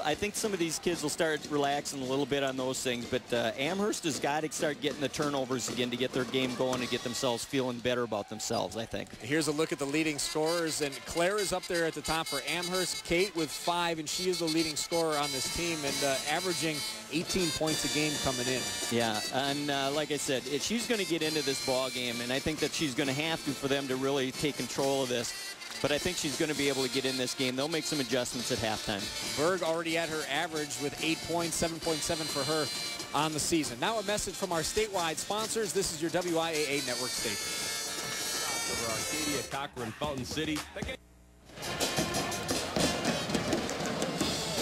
Speaker 3: I think some of these kids will start relaxing a little bit on those things, but Amherst has got to start getting the turnovers again to get their game going and get themselves feeling better about themselves, I think.
Speaker 2: Here's a look at the leading scorers, and Claire is up there at the top for Amherst. Kate with 5, and she is the leading scorer on this team, and averaging 18 points a game coming in.
Speaker 3: Yeah, and like I said, she's going to get into this ball game, and I think that she's going to have to for them to really take control of this. But I think she's going to be able to get in this game. They'll make some adjustments at halftime.
Speaker 2: Berg already at her average with 8 points, 7.7 for her on the season. Now a message from our statewide sponsors. This is your WIAA network station.
Speaker 5: Over Arcadia, Cochrane, Fountain City.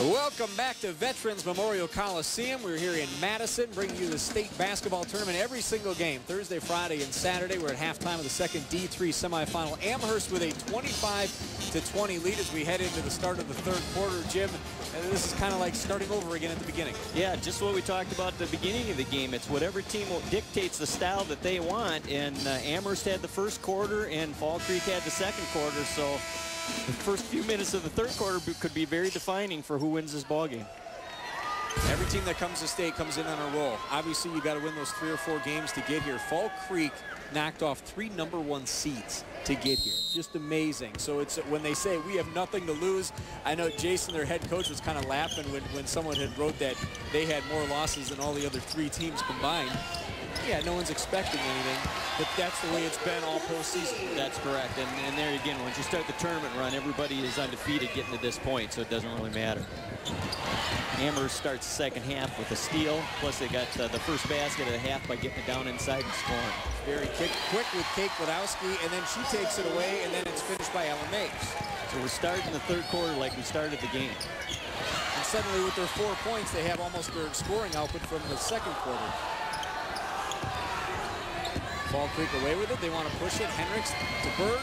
Speaker 2: Welcome back to Veterans Memorial Coliseum. We're here in Madison, bringing you the state basketball tournament every single game, Thursday, Friday, and Saturday. We're at halftime of the second D3 semifinal. Amherst with a 25-20 lead as we head into the start of the third quarter. Jim, and this is kind of like starting over again at the beginning.
Speaker 3: Yeah, just what we talked about at the beginning of the game. It's whatever team dictates the style that they want, and Amherst had the first quarter, and Fall Creek had the second quarter, so the first few minutes of the third quarter could be very defining for who wins this ball game.
Speaker 2: Every team that comes to state comes in on a roll. Obviously, you got to win those 3 or 4 games to get here. Fall Creek knocked off 3 #1 seeds to get here. Just amazing. So it's when they say we have nothing to lose, I know Jason, their head coach, was kind of laughing when someone had wrote that they had more losses than all the other 3 teams combined. Yeah, no one's expecting anything, but that's the way it's been all postseason.
Speaker 3: That's correct. And there again, once you start the tournament run, everybody is undefeated getting to this point, so it doesn't really matter. Amherst starts the second half with a steal, plus they got the first basket of the half by getting it down inside and scoring.
Speaker 2: Very quick with Kate Wadowski, and then she takes it away, and then it's finished by Ellen Mapes.
Speaker 3: So we're starting the third quarter like we started the game.
Speaker 2: And suddenly with their 4 points, they have almost their scoring output from the second quarter. Fall Creek away with it. They want to push it. Hendricks to Berg.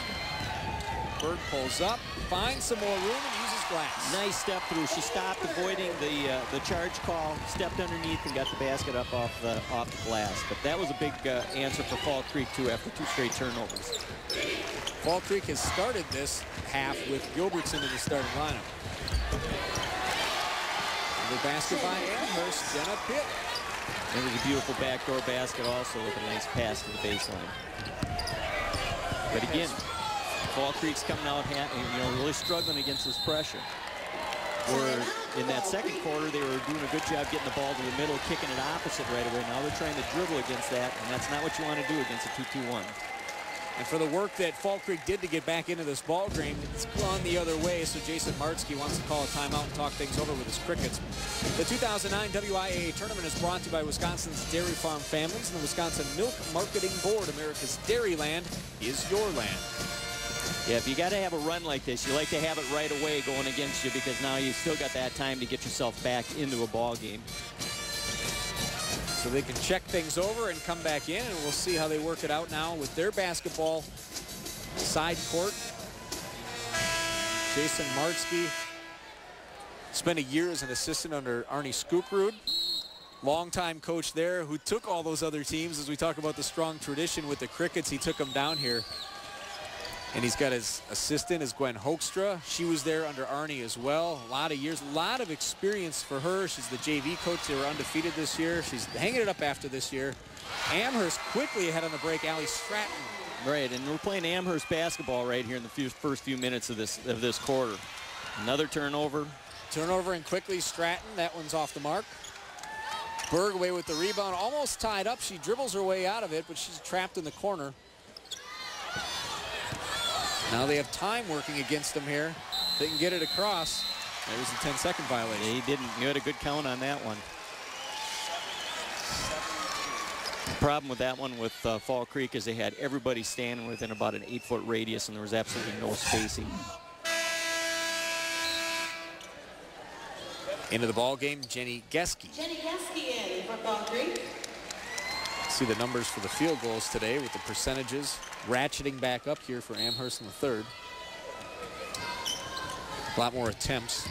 Speaker 2: Berg pulls up, finds some more room, and uses glass.
Speaker 3: Nice step through. She stopped avoiding the charge call, stepped underneath, and got the basket up off the glass. But that was a big answer for Fall Creek, too, after 2 straight turnovers.
Speaker 2: Fall Creek has started this half with Gilbertson in the starting lineup. The basket by Amherst, Jenna Pitt.
Speaker 3: It was a beautiful backdoor basket also with a nice pass to the baseline. But again, Fall Creek's coming out really struggling against this pressure. Where in that second quarter, they were doing a good job getting the ball to the middle, kicking it opposite right away. Now they're trying to dribble against that, and that's not what you want to do against a 2-2-1.
Speaker 2: And for the work that Fall Creek did to get back into this ball game, it's gone the other way, so Jason Martzke wants to call a timeout and talk things over with his Crickets. The 2009 WIAA tournament is brought to you by Wisconsin's dairy farm families and the Wisconsin Milk Marketing Board. America's dairy land is your land.
Speaker 3: Yeah, if you got to have a run like this, you like to have it right away going against you because now you've still got that time to get yourself back into a ball game.
Speaker 2: So they can check things over and come back in, and we'll see how they work it out now with their basketball side court. Jason Martzke spent a year as an assistant under Arnie Skukrud, longtime coach there who took all those other teams. As we talk about the strong tradition with the Crickets, he took them down here. And he's got his assistant is Gwen Hoekstra. She was there under Arnie as well. A lot of years, a lot of experience for her. She's the JV coach. They were undefeated this year. She's hanging it up after this year. Amherst quickly ahead on the break. Allie Stratton.
Speaker 3: Right, and we're playing Amherst basketball right here in the first few minutes of this quarter. Another turnover.
Speaker 2: Turnover and quickly Stratton. That one's off the mark. Berg away with the rebound. Almost tied up. She dribbles her way out of it, but she's trapped in the corner. Now they have time working against them here. They can get it across. That was a 10-second violation.
Speaker 3: Yeah, he didn't. You had a good count on that one. The problem with that one with Fall Creek is they had everybody standing within about an 8-foot radius, and there was absolutely no spacing.
Speaker 2: Into the ball game, Jenny Geske.
Speaker 4: Jenny Geske in for Fall Creek.
Speaker 2: See the numbers for the field goals today with the percentages ratcheting back up here for Amherst in the third. A lot more attempts.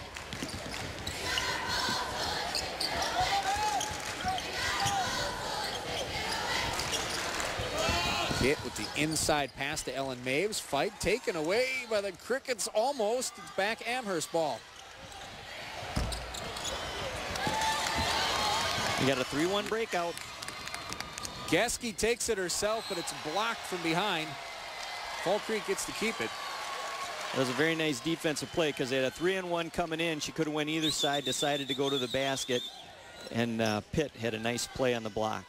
Speaker 2: Hit with the inside pass to Ellen Maves. Fight taken away by the Crickets almost. It's back Amherst ball.
Speaker 3: You got a 3-1 breakout.
Speaker 2: Geske takes it herself, but it's blocked from behind. Fall Creek gets to keep it.
Speaker 3: That was a very nice defensive play because they had a 3-on-1 coming in. She could have went either side, decided to go to the basket, and Pitt had a nice play on the block.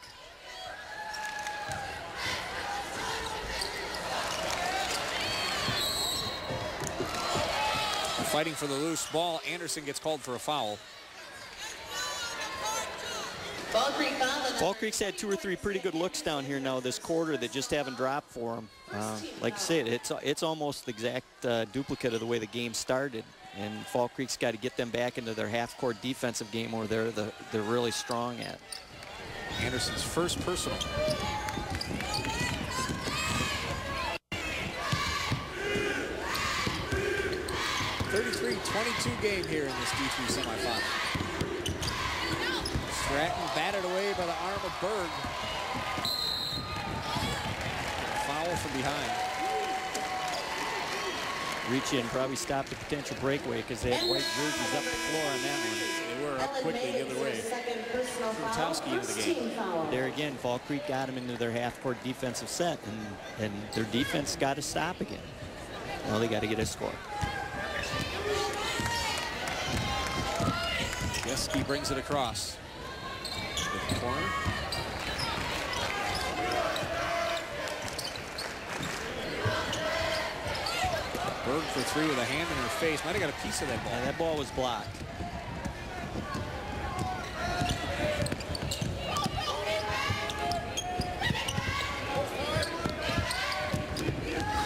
Speaker 2: Fighting for the loose ball. Anderson gets called for a foul.
Speaker 3: Fall Creek's had 2 or 3 pretty good looks down here now this quarter that just haven't dropped for them. Like I said, it's almost the exact duplicate of the way the game started. And Fall Creek's got to get them back into their half-court defensive game where they're really strong at.
Speaker 2: Anderson's first personal. .22 game here in this D3 semifinal. Stratton batted away by the arm of Berg. Foul from behind.
Speaker 3: Reach in, probably stopped the potential breakaway because they had white jerseys up the floor on that one.
Speaker 2: It were up quickly the other way. Frutowski into the game.
Speaker 3: There again, Fall Creek got them into their half-court defensive set, and their defense got to stop again. Well, they got to get a score.
Speaker 2: Yeski brings it across. The corner. Berg for three with a hand in her face. Might have got a piece of that ball.
Speaker 3: Yeah, that ball was blocked.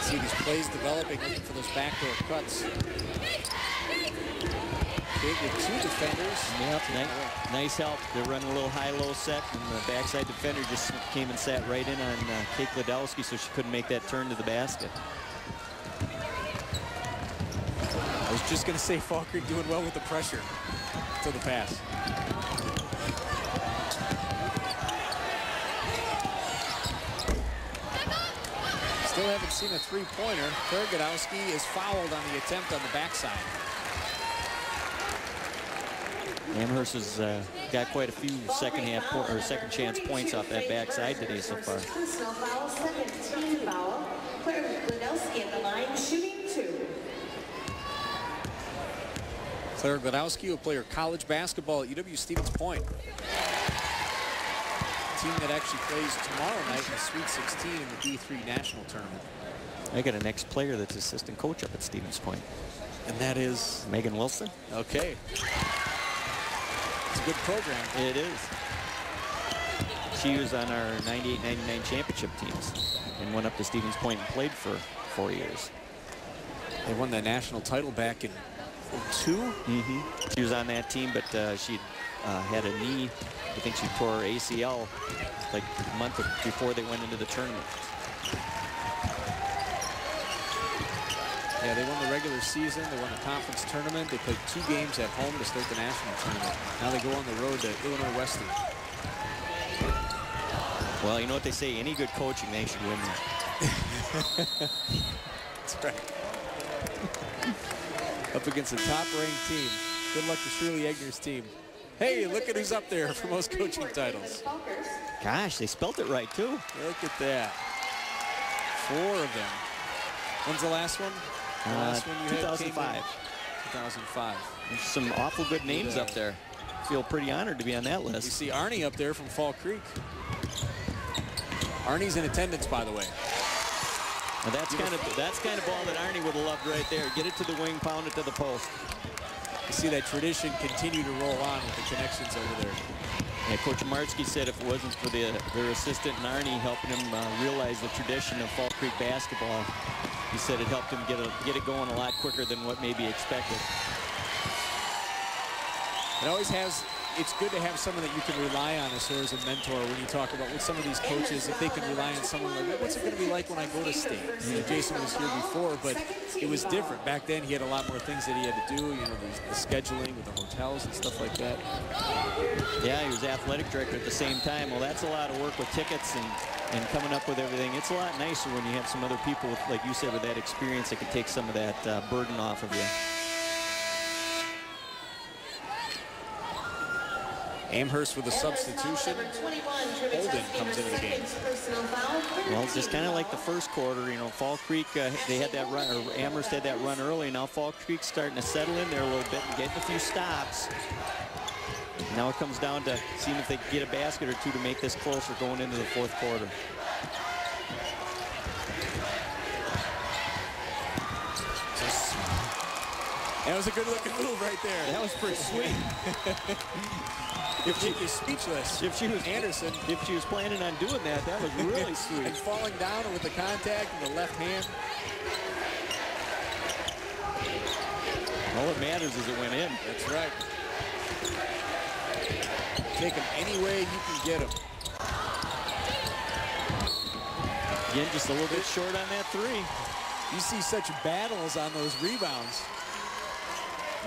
Speaker 2: See these plays developing, looking for those backdoor cuts. Big with two defenders.
Speaker 3: Yep, nice help. They're running a little high-low set, and the backside defender just came and sat right in on Kate Gladowski, so she couldn't make that turn to the basket.
Speaker 2: I was just going to say Fall Creek doing well with the pressure to the pass. Still haven't seen a three-pointer. Claire Gladowski is fouled on the attempt on the backside.
Speaker 3: Amherst has got quite a few second chance points off that backside today so far.
Speaker 4: Personal foul, second team foul. Claire Gladowski at the line, shooting 2.
Speaker 2: Claire Gladowski will play her college basketball at UW-Stevens Point. Team that actually plays tomorrow night in the Sweet 16 in the D3 National Tournament.
Speaker 3: I got an ex-player that's assistant coach up at Stevens Point.
Speaker 2: And that is?
Speaker 3: Megan Wilson.
Speaker 2: Okay. It's a good program.
Speaker 3: It is. She was on our 98-99 championship teams and went up to Stevens Point and played for 4 years.
Speaker 2: They won the national title back in 2002?
Speaker 3: Mm-hmm. She was on that team, but she had a knee. I think she tore her ACL like a month before they went into the tournament.
Speaker 2: Yeah, they won the regular season. They won the conference tournament. They played 2 games at home to start the national tournament. Now they go on the road to Illinois Wesleyan.
Speaker 3: Well, you know what they say, any good coaching, they should win that.
Speaker 2: That's right. Up against a top-ranked team. Good luck to Shirley Egner's team. Hey, look at who's up there for most coaching titles.
Speaker 3: Gosh, they spelt it right, too.
Speaker 2: Look at that. 4 of them. When's the last one? The last one you
Speaker 3: 2005.
Speaker 2: had 2005.
Speaker 3: There's some awful good names up there. Feel pretty honored to be on that list.
Speaker 2: You see Arnie up there from Fall Creek. Arnie's in attendance, by the way.
Speaker 3: Well, that's kind of ball that Arnie would have loved right there. Get it to the wing, pound it to the post.
Speaker 2: You see that tradition continue to roll on with the connections over there.
Speaker 3: Yeah, Coach Martsky said if it wasn't for their assistant and Arnie helping him realize the tradition of Fall Creek basketball, he said it helped him get it going a lot quicker than what may be expected.
Speaker 2: It always has. It's good to have someone that you can rely on as far as a mentor when you talk about with some of these coaches, if they can rely on someone like, what's it going to be like when I go to state? You know, Jason was here before, but it was different. Back then, he had a lot more things that he had to do, you know, the scheduling with the hotels and stuff like that.
Speaker 3: Yeah, he was athletic director at the same time. Well, that's a lot of work with tickets and coming up with everything. It's a lot nicer when you have some other people, with, like you said, with that experience that can take some of that burden off of you.
Speaker 2: Amherst with a substitution. Holden comes into the game.
Speaker 3: Well, it's just kind of like the first quarter. You know, Fall Creek, they had that run, or Amherst had that run early. Now Fall Creek's starting to settle in there a little bit and getting a few stops. Now it comes down to seeing if they can get a basket or two to make this closer going into the fourth quarter.
Speaker 2: That was a good-looking move right there.
Speaker 3: That was pretty sweet.
Speaker 2: If she was speechless,
Speaker 3: if she was
Speaker 2: Anderson,
Speaker 3: if she was planning on doing that, that was really sweet.
Speaker 2: And falling down with the contact in the left hand.
Speaker 3: All that matters is it went in.
Speaker 2: That's right. Take them any way you can get them.
Speaker 3: Again, just a little bit short on that three.
Speaker 2: You see such battles on those rebounds.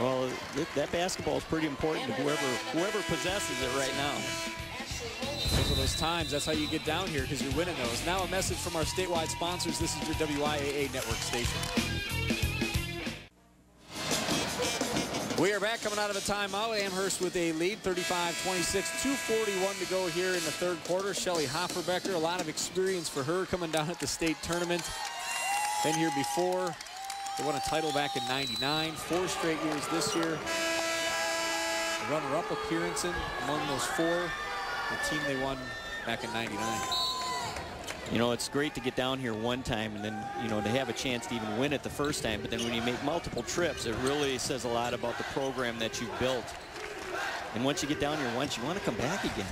Speaker 3: Well, that basketball is pretty important to whoever possesses it right now.
Speaker 2: Those are those times. That's how you get down here, because you're winning those. Now a message from our statewide sponsors. This is your WIAA network station. We are back coming out of a timeout. Amherst with a lead, 35-26, 2:41 to go here in the third quarter. Shelly Hofferbecker, a lot of experience for her coming down at the state tournament. Been here before. They won a title back in '99, 4 straight years this year. A runner-up appearance among those 4, the team they won back in '99.
Speaker 3: You know, it's great to get down here one time and then, you know, to have a chance to even win it the first time. But then when you make multiple trips, it really says a lot about the program that you've built. And once you get down here once, you want to come back again.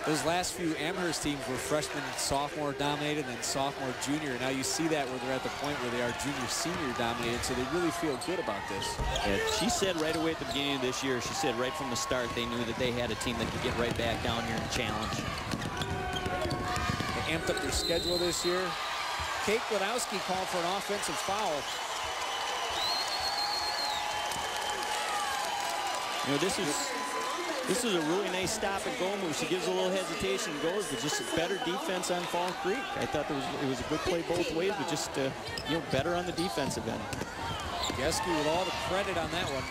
Speaker 2: Those last few Amherst teams were freshman and sophomore dominated, and then sophomore, junior. Now you see that where they're at the point where they are junior, senior dominated, so they really feel good about this.
Speaker 3: Yeah, she said right away at the beginning of this year, she said right from the start they knew that they had a team that could get right back down here and challenge.
Speaker 2: They amped up their schedule this year. Kate Gladowski called for an offensive foul.
Speaker 3: You know, this is a really nice stop and go move. She gives a little hesitation, goes, but just a better defense on Fall Creek. I thought it was a good play both ways, but just you know, better on the defensive end.
Speaker 2: Geske with all the credit on that one.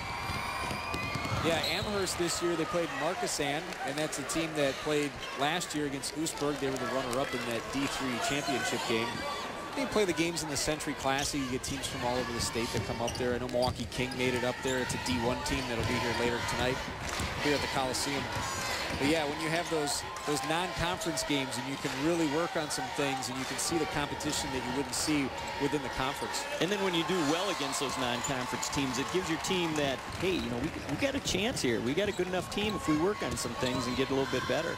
Speaker 2: Yeah, Amherst this year, they played Markesan, and that's a team that played last year against Oostburg. They were the runner-up in that D3 championship game. They play the games in the Century Classic. You get teams from all over the state that come up there. I know Milwaukee King made it up there. It's a D1 team that'll be here later tonight here at the Coliseum. But yeah, when you have those non-conference games and you can really work on some things and you can see the competition that you wouldn't see within the conference.
Speaker 3: And then when you do well against those non-conference teams, it gives your team that, hey, you know, we got a chance here. We got a good enough team if we work on some things and get a little bit better.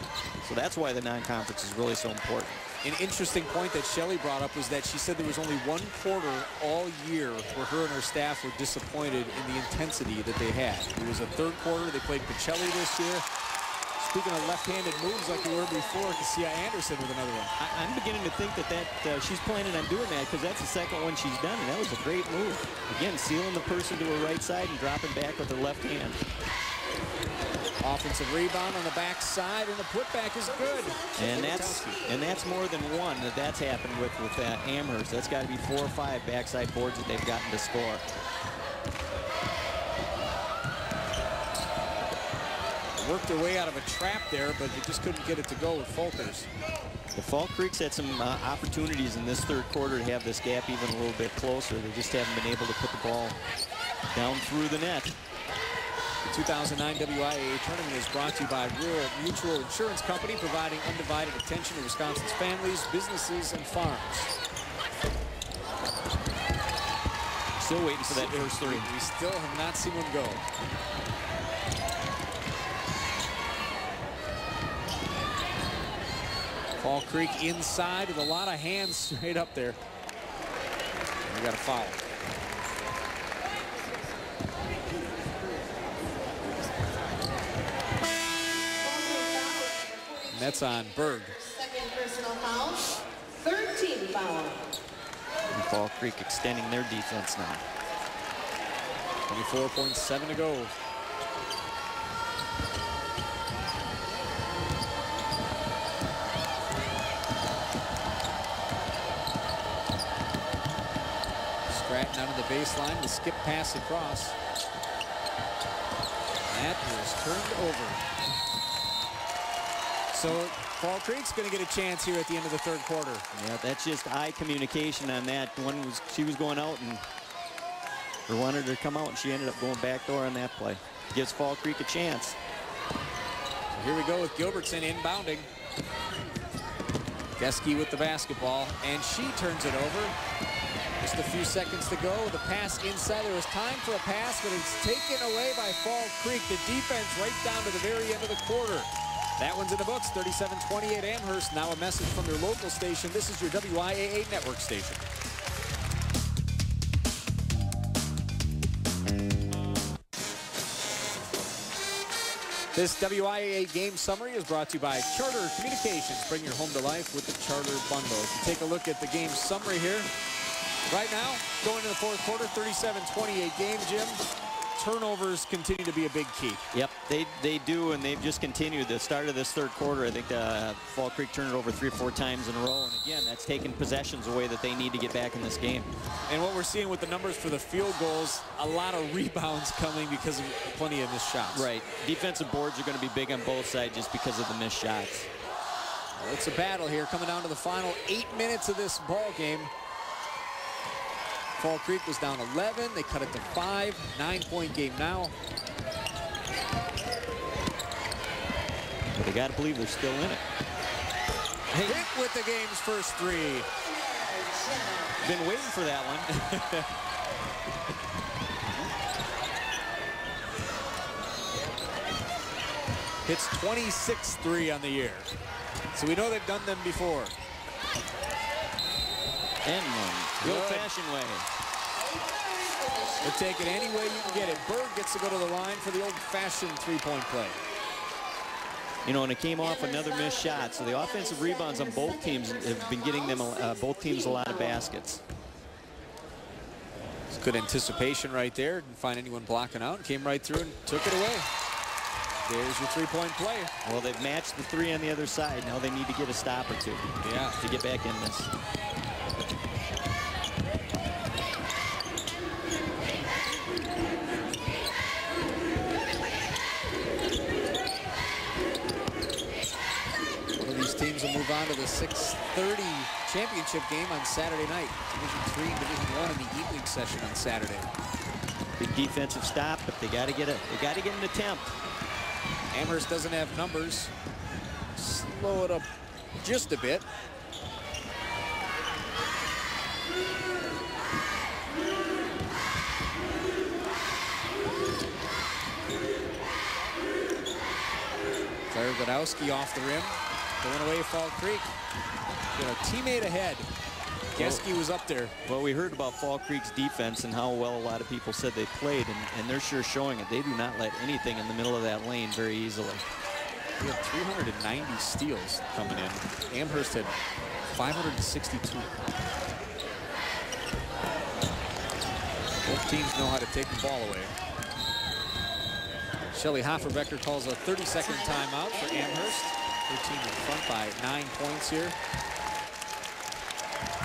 Speaker 3: So that's why the non-conference is really so important.
Speaker 2: An interesting point that Shelly brought up was that she said there was only 1 quarter all year where her and her staff were disappointed in the intensity that they had. It was a third quarter. They played Pacelli this year. Speaking of left-handed moves like we were before, Cassia Anderson with another one.
Speaker 3: I'm beginning to think that she's planning on doing that because that's the second one she's done, and that was a great move. Again, sealing the person to her right side and dropping back with her left hand.
Speaker 2: Offensive rebound on the back side, and the putback is good.
Speaker 3: And that's more than one that's happened with Amherst. That's got to be 4 or 5 backside boards that they've gotten to score.
Speaker 2: Worked their way out of a trap there, but they just couldn't get it to go with Folkers.
Speaker 3: The Fall Creek's had some opportunities in this third quarter to have this gap even a little bit closer. They just haven't been able to put the ball down through the net.
Speaker 2: The 2009 WIAA tournament is brought to you by Rural Mutual Insurance Company, providing undivided attention to Wisconsin's families, businesses, and farms.
Speaker 3: Still waiting for that first 3.
Speaker 2: We still have not seen one go. Fall Creek inside with a lot of hands straight up there. And we got a foul. And that's on Berg.
Speaker 4: Second personal foul, 13 foul.
Speaker 3: And Fall Creek extending their defense now.
Speaker 2: 24.7 to go. Stratton out of the baseline, the skip pass across. That was turned over. So Fall Creek's going to get a chance here at the end of the third quarter.
Speaker 3: Yeah, that's just eye communication on that. She was going out and wanted her to come out, and she ended up going back door on that play. Gives Fall Creek a chance.
Speaker 2: So here we go with Gilbertson inbounding. Geske with the basketball, and she turns it over. Just a few seconds to go. The pass inside. There was time for a pass, but it's taken away by Fall Creek. The defense right down to the very end of the quarter. That one's in the books. 37-28 Amherst. Now a message from their local station. This is your WIAA network station. This WIAA game summary is brought to you by Charter Communications. Bring your home to life with the Charter Bundle. If you take a look at the game summary here, right now, going to the fourth quarter, 37-28 game, Jim. turnovers continue to be a big key.
Speaker 3: Yep, they do, and they've just continued. The start of this third quarter, I think Fall Creek turned it over 3 or 4 times in a row, and again, that's taken possessions away that they need to get back in this game. And
Speaker 2: what we're seeing with the numbers for the field goals, a lot of rebounds coming because of plenty of missed shots.
Speaker 3: Right. Defensive boards are going to be big on both sides just because of the missed shots.
Speaker 2: Well, it's a battle here coming down to the final 8 minutes of this ball game. Fall Creek was down 11. They cut it to 5. 9-point game now.
Speaker 3: But they got to believe they're still in it.
Speaker 2: Hit with the game's first 3.
Speaker 3: Been waiting for that one.
Speaker 2: Hits 26-3 on the year. So we know they've done them before.
Speaker 3: And one. The old-fashioned way.
Speaker 2: We'll take it any way you can get it. Berg gets to go to the line for the old-fashioned 3-point play.
Speaker 3: You know, and it came off another missed shot. So the offensive rebounds on both teams have been getting them both teams a lot of baskets.
Speaker 2: It's good anticipation right there. Didn't find anyone blocking out. Came right through and took it away. There's your 3-point play.
Speaker 3: Well, they've matched the 3 on the other side. Now they need to get a stop or 2 to get back in this.
Speaker 2: One of these teams will move on to the 6:30 championship game on Saturday night. Division 3 and Division 1 in the evening session on Saturday.
Speaker 3: Big defensive stop, but they got to get an attempt.
Speaker 2: Amherst doesn't have numbers. Slow it up just a bit. Claire Godowski off the rim. Going away Fall Creek. Got a teammate ahead. Geske was up there.
Speaker 3: Well, we heard about Fall Creek's defense and how well a lot of people said they played, and they're sure showing it. They do not let anything in the middle of that lane very easily.
Speaker 2: We had 390 steals coming in. Amherst had 562. Both teams know how to take the ball away. Shelly Hofferbecker calls a 30-second timeout for Amherst. Their team in front by 9 points here.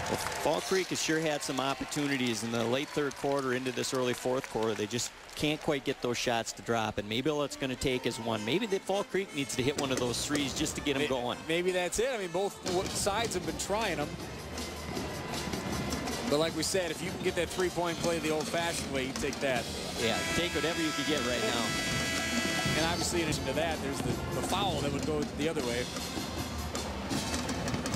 Speaker 3: Well, Fall Creek has sure had some opportunities in the late third quarter into this early fourth quarter. They just can't quite get those shots to drop, and maybe all it's going to take is one. Maybe the Fall Creek needs to hit one of those threes just to get them going.
Speaker 2: Maybe that's it. I mean, both sides have been trying them. But like we said, if you can get that 3-point play the old-fashioned way, you take that.
Speaker 3: Yeah, take whatever you can get right now.
Speaker 2: And obviously, in addition to that, there's the foul that would go the other way.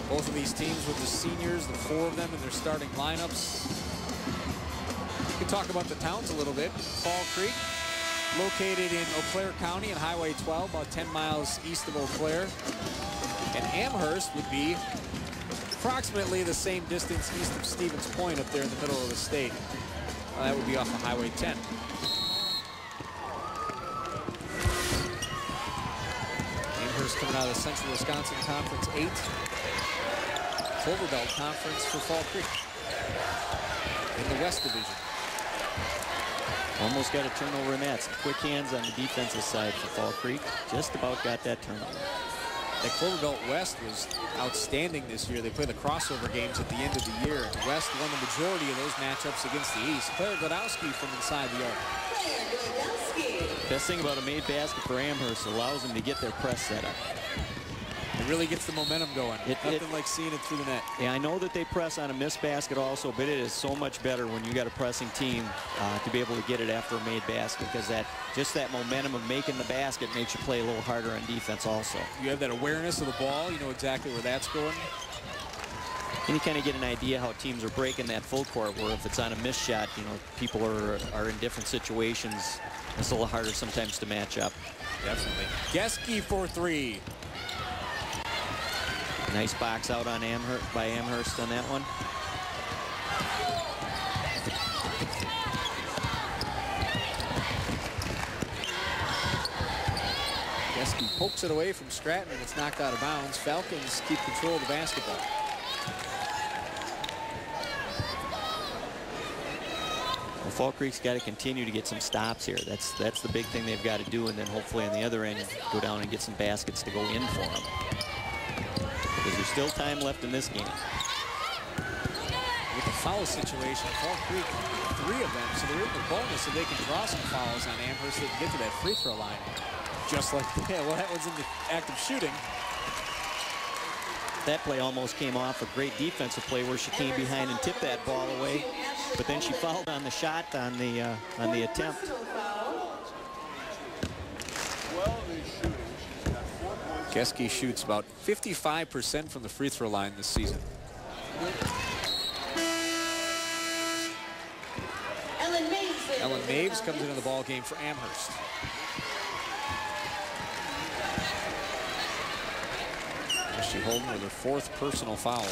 Speaker 2: Both of these teams with the seniors, the 4 of them in their starting lineups. We can talk about the towns a little bit. Fall Creek, located in Eau Claire County and Highway 12, about 10 miles east of Eau Claire. And Amherst would be approximately the same distance east of Stevens Point up there in the middle of the state. That would be off of Highway 10. Amherst coming out of the Central Wisconsin Conference 8. Clover Belt Conference for Fall Creek in the West Division.
Speaker 3: Almost got a turnover in that. Some quick hands on the defensive side for Fall Creek. Just about got that turnover.
Speaker 2: That Clover Belt West was outstanding this year. They play the crossover games at the end of the year. And West won the majority of those matchups against the East. Claire Godowski from inside the arc.
Speaker 3: Best thing about a made basket for Amherst, allows them to get their press set up.
Speaker 2: It really gets the momentum going. Nothing like seeing it through the net.
Speaker 3: Yeah, I know that they press on a missed basket also, but it is so much better when you got a pressing team to be able to get it after a made basket, because just that momentum of making the basket makes you play a little harder on defense also.
Speaker 2: You have that awareness of the ball. You know exactly where that's going.
Speaker 3: And you kind of get an idea how teams are breaking that full court, where if it's on a missed shot, you know, people are in different situations. It's a little harder sometimes to match up.
Speaker 2: Definitely. Geske for 3.
Speaker 3: Nice box out on Amherst on that one.
Speaker 2: Geske pokes it away from Stratton, and it's knocked out of bounds. Falcons keep control of the basketball.
Speaker 3: Well, Fall Creek's got to continue to get some stops here. That's the big thing they've got to do, and then hopefully on the other end go down and get some baskets to go in for them. Because there's still time left in this game.
Speaker 2: With the foul situation, Fall Creek, 3 of them, so they're in the bonus, so they can draw some fouls on Amherst. They can get to that free throw line. Just like, yeah, well, that was in the act of shooting.
Speaker 3: That play almost came off a great defensive play where she came behind and tipped that ball away, but then she fouled on the shot on the attempt.
Speaker 2: Geske shoots about 55% from the free throw line this season. Ellen Maves comes into the ball game for Amherst. She Holden with her 4th personal foul.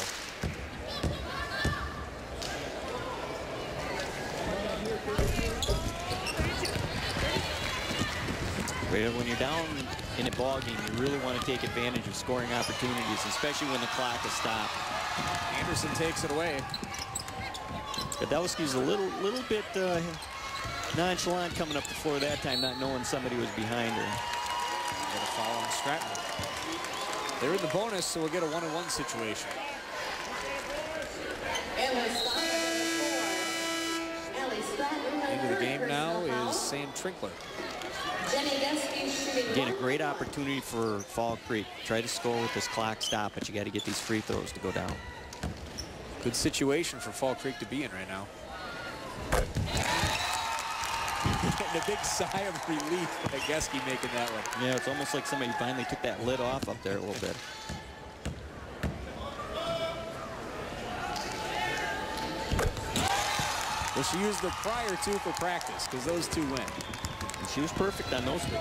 Speaker 3: When you're down in a ball game, you really want to take advantage of scoring opportunities, especially when the clock is stopped.
Speaker 2: Anderson takes it away.
Speaker 3: Godowski's a little bit nonchalant coming up the floor that time, not knowing somebody was behind her.
Speaker 2: Got a foul on Stratton. They're in the bonus, so we'll get a 1-on-1 situation. Into the game now is Sam Trinkler.
Speaker 3: Again, a great opportunity for Fall Creek. Try to score with this clock stop, but you got to get these free throws to go down.
Speaker 2: Good situation for Fall Creek to be in right now. And a big sigh of relief by Geske making that one.
Speaker 3: Yeah, it's almost like somebody finally took that lid off up there a little bit.
Speaker 2: Well, she used the prior 2 for practice because those 2 win.
Speaker 3: And she was perfect on those 2.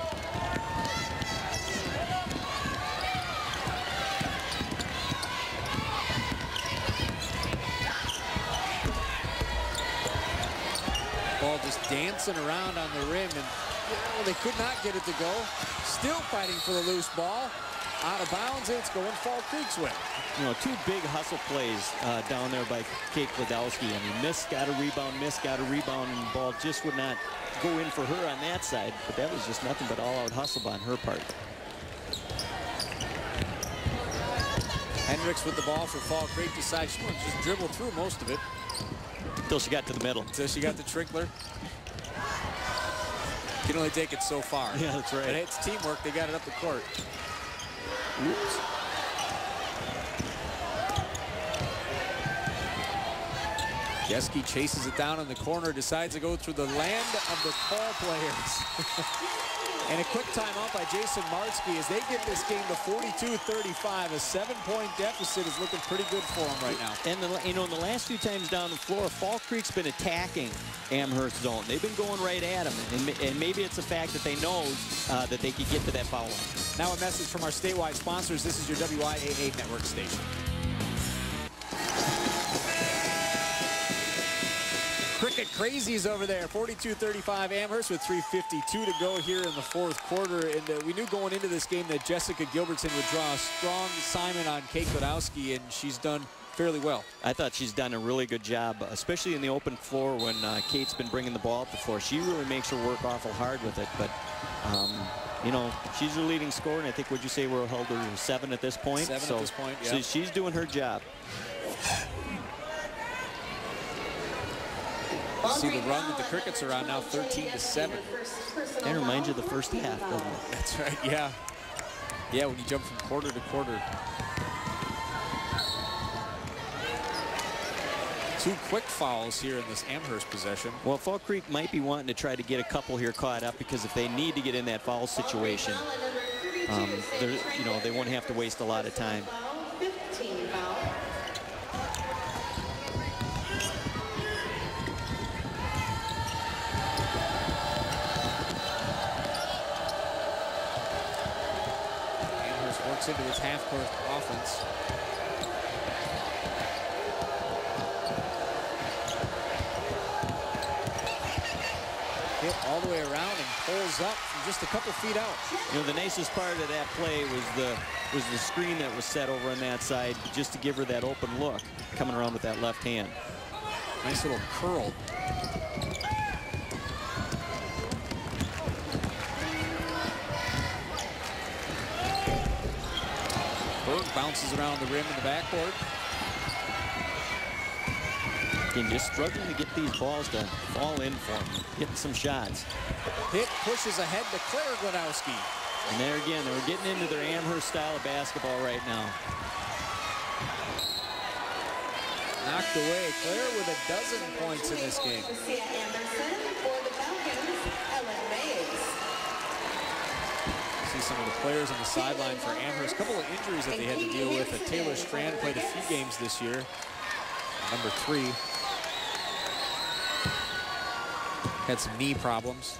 Speaker 2: Ball just dancing around on the rim, and they could not get it to go. Still fighting for the loose ball. Out of bounds, it's going Fall Creek's way.
Speaker 3: You know, 2 big hustle plays down there by Kate Godowski. I mean, Miss got a rebound, and the ball just would not go in for her on that side. But that was just nothing but all-out hustle on her part.
Speaker 2: Hendricks with the ball for Fall Creek decides she wants to just dribble through most of it.
Speaker 3: Until she got to the middle.
Speaker 2: Until she got to Trinkler. Can only take it so far.
Speaker 3: Yeah, that's right.
Speaker 2: But it's teamwork. They got it up the court.
Speaker 3: Oops.
Speaker 2: Geske chases it down in the corner, decides to go through the land of the call players. And a quick timeout by Jason Martzke as they get this game to 42-35. A 7-point deficit is looking pretty good for them right now.
Speaker 3: And you know, in the last few times down the floor, Fall Creek's been attacking Amherst zone. They've been going right at them, and maybe it's the fact that they know that they could get to that foul line.
Speaker 2: Now a message from our statewide sponsors. This is your WIAA network station. Cricket crazies over there. 42-35 Amherst with 3:52 to go here in the 4th quarter. And we knew going into this game that Jessica Gilbertson would draw a strong assignment on Kate Godowski, and she's done fairly well.
Speaker 3: I thought she's done a really good job, especially in the open floor when Kate's been bringing the ball up the floor. She really makes her work awful hard with it. But, you know, she's the leading scorer, and I think, would you say we're held her 7 at this point?
Speaker 2: 7 at this point, yeah.
Speaker 3: So she's doing her job.
Speaker 2: See the run that the Crickets are on now, 13-7.
Speaker 3: That reminds you of the first half, doesn't it?
Speaker 2: That's right, yeah. Yeah, when you jump from quarter to quarter. 2 quick fouls here in this Amherst possession.
Speaker 3: Well, Fall Creek might be wanting to try to get a couple here caught up, because if they need to get in that foul situation, you know, they won't have to waste a lot of time.
Speaker 2: Works into his half-court offense. Hit all the way around and pulls up from just a couple feet out.
Speaker 3: You know, the nicest part of that play was the screen that was set over on that side, just to give her that open look, coming around with that left hand.
Speaker 2: Nice little curl. bounces around the rim in the backcourt.
Speaker 3: Again, just struggling to get these balls to fall in for him. Getting some shots.
Speaker 2: Pitt pushes ahead to Claire Gladowski.
Speaker 3: And there again, they're getting into their Amherst style of basketball right now.
Speaker 2: Knocked away. Claire with a dozen points in this game. See some of the players on the sideline for Amherst. A couple of injuries that they had to deal with. Taylor Strand played a few games this year. Number 3. Had some knee problems.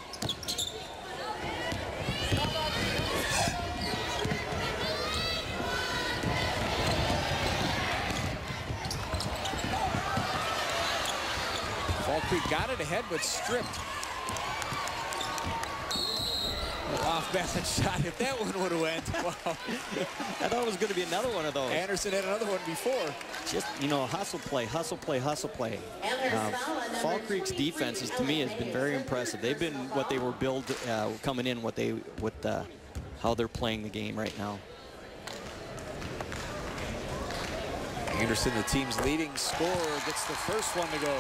Speaker 2: Fall Creek got it ahead, but stripped. Off-balance shot. If that one would have went, wow.
Speaker 3: I thought it was going to be another one of those.
Speaker 2: Anderson had another one before.
Speaker 3: Just, you know, hustle play, hustle play, hustle play. Fall Creek's defense, to me, has been very impressive. They've been what they were built coming in, how they're playing the game right now.
Speaker 2: Anderson, the team's leading scorer, gets the first one to go.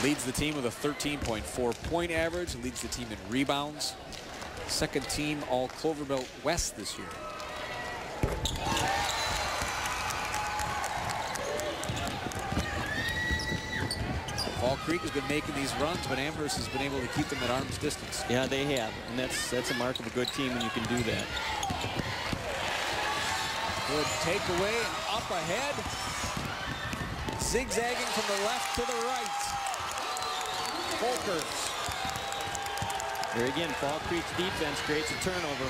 Speaker 2: Leads the team with a 13.4-point average. Leads the team in rebounds. Second team all Clover Belt West this year. Fall Creek has been making these runs, but Amherst has been able to keep them at arm's distance.
Speaker 3: Yeah, they have, and that's a mark of a good team when you can do that.
Speaker 2: Good takeaway and up ahead. Zigzagging from the left to the right. Folkers.
Speaker 3: There again, Fall Creek's defense creates a turnover.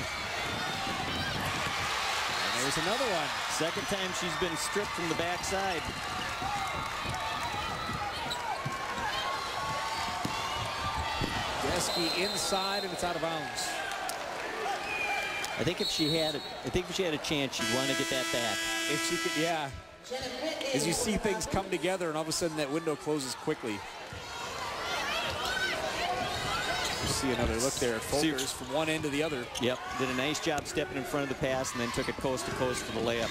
Speaker 2: And there's another one.
Speaker 3: Second time she's been stripped from the backside.
Speaker 2: Geske inside, and it's out of bounds.
Speaker 3: I think if she had a chance, she'd want to get that back.
Speaker 2: If she could, yeah. As you see things come together, and all of a sudden that window closes quickly. See another look there at Folkers from one end to the other.
Speaker 3: Yep, did a nice job stepping in front of the pass and then took it coast to coast for the layup.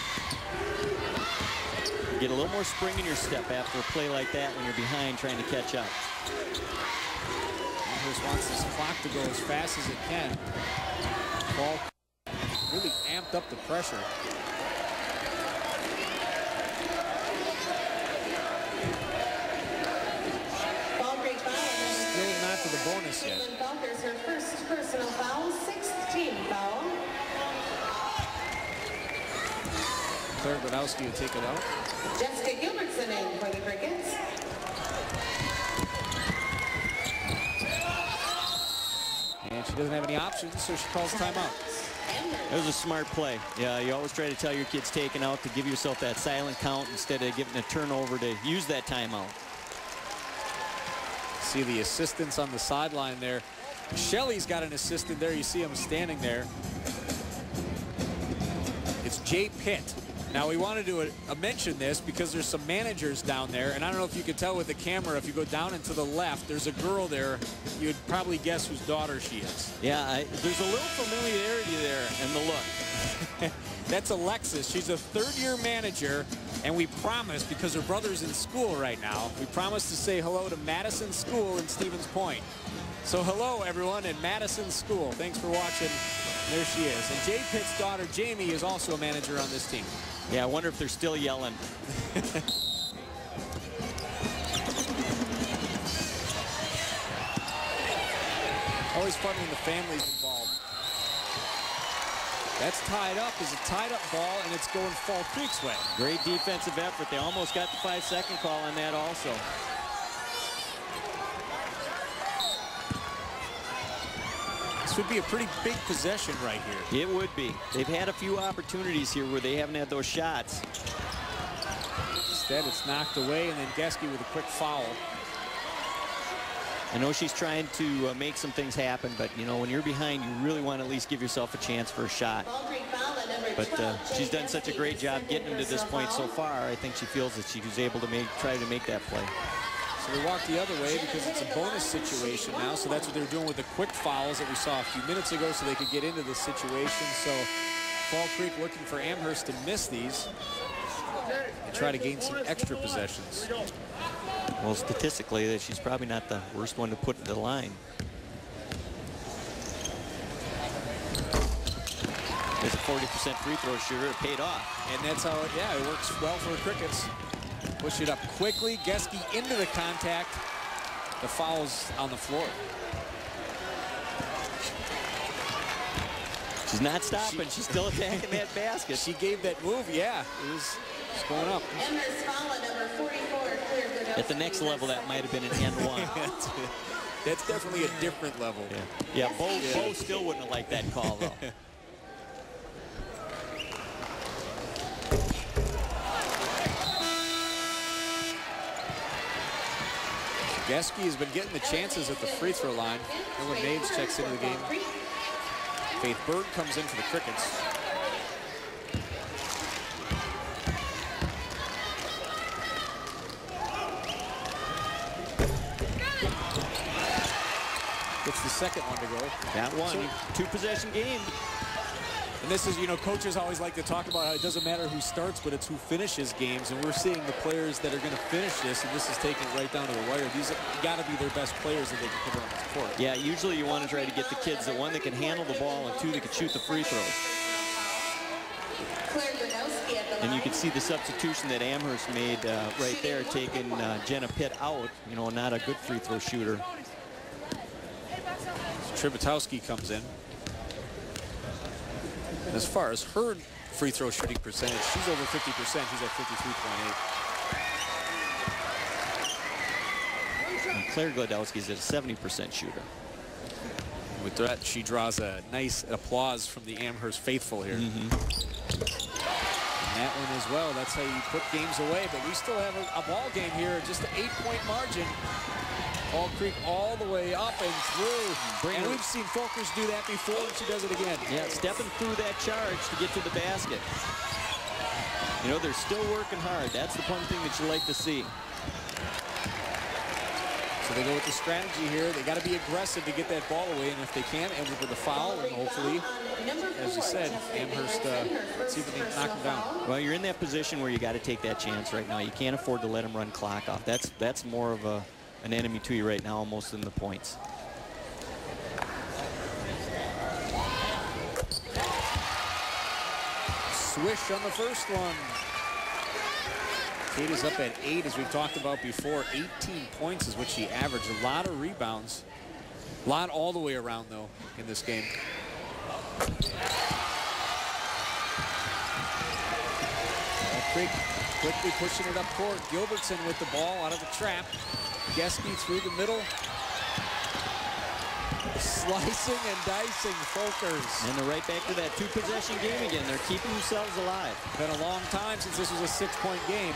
Speaker 3: Get a little more spring in your step after a play like that when you're behind trying to catch up.
Speaker 2: Amherst wants this clock to go as fast as it can. Ball really amped up the pressure. Still not to the bonus yet.
Speaker 4: Her first personal foul, 6th team foul.
Speaker 2: Claire Gladowski will take it out.
Speaker 4: Jessica Gilbertson in for the Crickets.
Speaker 2: And she doesn't have any options, so she calls timeout.
Speaker 3: It was a smart play. Yeah, you always try to tell your kids taking out to give yourself that silent count instead of giving a turnover to use that timeout.
Speaker 2: See the assistants on the sideline there. Shelley's got an assistant there. You see him standing there. It's Jay Pitt. Now, we wanted to mention this because there's some managers down there, and I don't know if you could tell with the camera, if you go down and to the left, there's a girl there. You'd probably guess whose daughter she is.
Speaker 3: Yeah, there's a little familiarity there in the look.
Speaker 2: That's Alexis. She's a third-year manager, and we promised, because her brother's in school right now, we promised to say hello to Madison School in Stevens Point. So hello, everyone, in Madison School. Thanks for watching. There she is. And Jay Pitt's daughter, Jamie, is also a manager on this team.
Speaker 3: Yeah, I wonder if they're still yelling.
Speaker 2: Always fun when the family's involved. That's tied up. Is a tied-up ball, and it's going Fall Creek's way.
Speaker 3: Great defensive effort. They almost got the 5-second call on that also.
Speaker 2: This would be a pretty big possession right here.
Speaker 3: It would be. They've had a few opportunities here where they haven't had those shots.
Speaker 2: Instead, it's knocked away, and then Geske with a quick foul.
Speaker 3: I know she's trying to make some things happen, but, you know, when you're behind, you really want to at least give yourself a chance for a shot. But she's done such a great job getting them to this point so far. I think she feels that she was able to try to make that play.
Speaker 2: So they walk the other way because it's a bonus situation now. So that's what they're doing with the quick fouls that we saw a few minutes ago so they could get into the situation. So Fall Creek looking for Amherst to miss these and try to gain some extra possessions.
Speaker 3: Well, statistically, she's probably not the worst one to put in the line. There's a 40% free throw shooter. It paid off.
Speaker 2: And that's how, it works well for the Crickets. Push it up quickly. Geske into the contact. The foul's on the floor.
Speaker 3: She's not stopping. She's still attacking that basket.
Speaker 2: She gave that move, it was going up.
Speaker 3: At the next level, that might have been an end one.
Speaker 2: That's definitely a different level.
Speaker 3: Yeah, Bo still wouldn't have liked that call, though.
Speaker 2: Geske has been getting the chances at the free throw line. And when Naves checks into the game, Faith Bird comes in for the Crickets. It's the second one to go.
Speaker 3: That one,
Speaker 2: So,
Speaker 3: two-possession game.
Speaker 2: And this is, coaches always like to talk about how it doesn't matter who starts, but it's who finishes games. And we're seeing the players that are going to finish this, and this is taking it right down to the wire. These got to be their best players that they can put on this court.
Speaker 3: Yeah, usually you want to try to get the kids that, one, that can handle the ball, and two, that can shoot the free throws. And you can see the substitution that Amherst made right there, taking Jenna Pitt out, not a good free throw shooter.
Speaker 2: Tributowski comes in. As far as her free throw shooting percentage, she's over 50%. She's at 53.8.
Speaker 3: Claire Gladowski's at a 70% shooter.
Speaker 2: With that, she draws a nice applause from the Amherst faithful here. And that one as well. That's how you put games away. But we still have a ball game here, just an 8-point margin. Fall Creek all the way up and through. And we've seen Folkers do that before, and she does it again.
Speaker 3: Yeah, stepping through that charge to get to the basket. They're still working hard. That's the one thing that you like to see.
Speaker 2: So they go with the strategy here. They got to be aggressive to get that ball away, and if they can, and with the foul, and hopefully, as you said, Amherst, see if they can knock them down.
Speaker 3: Well, you're in that position where you got to take that chance right now. You can't afford to let them run clock off. That's more of an enemy to you right now, almost in the points.
Speaker 2: Swish on the first one. Kate is up at 8, as we've talked about before. 18 points is what she averaged. A lot of rebounds. A lot all the way around, though, in this game. Creek quickly pushing it up court. Gilbertson with the ball out of the trap. Geske through the middle. Slicing and dicing Folkers.
Speaker 3: And they're right back to that two-possession game again. They're keeping themselves alive.
Speaker 2: Been a long time since this was a 6-point game.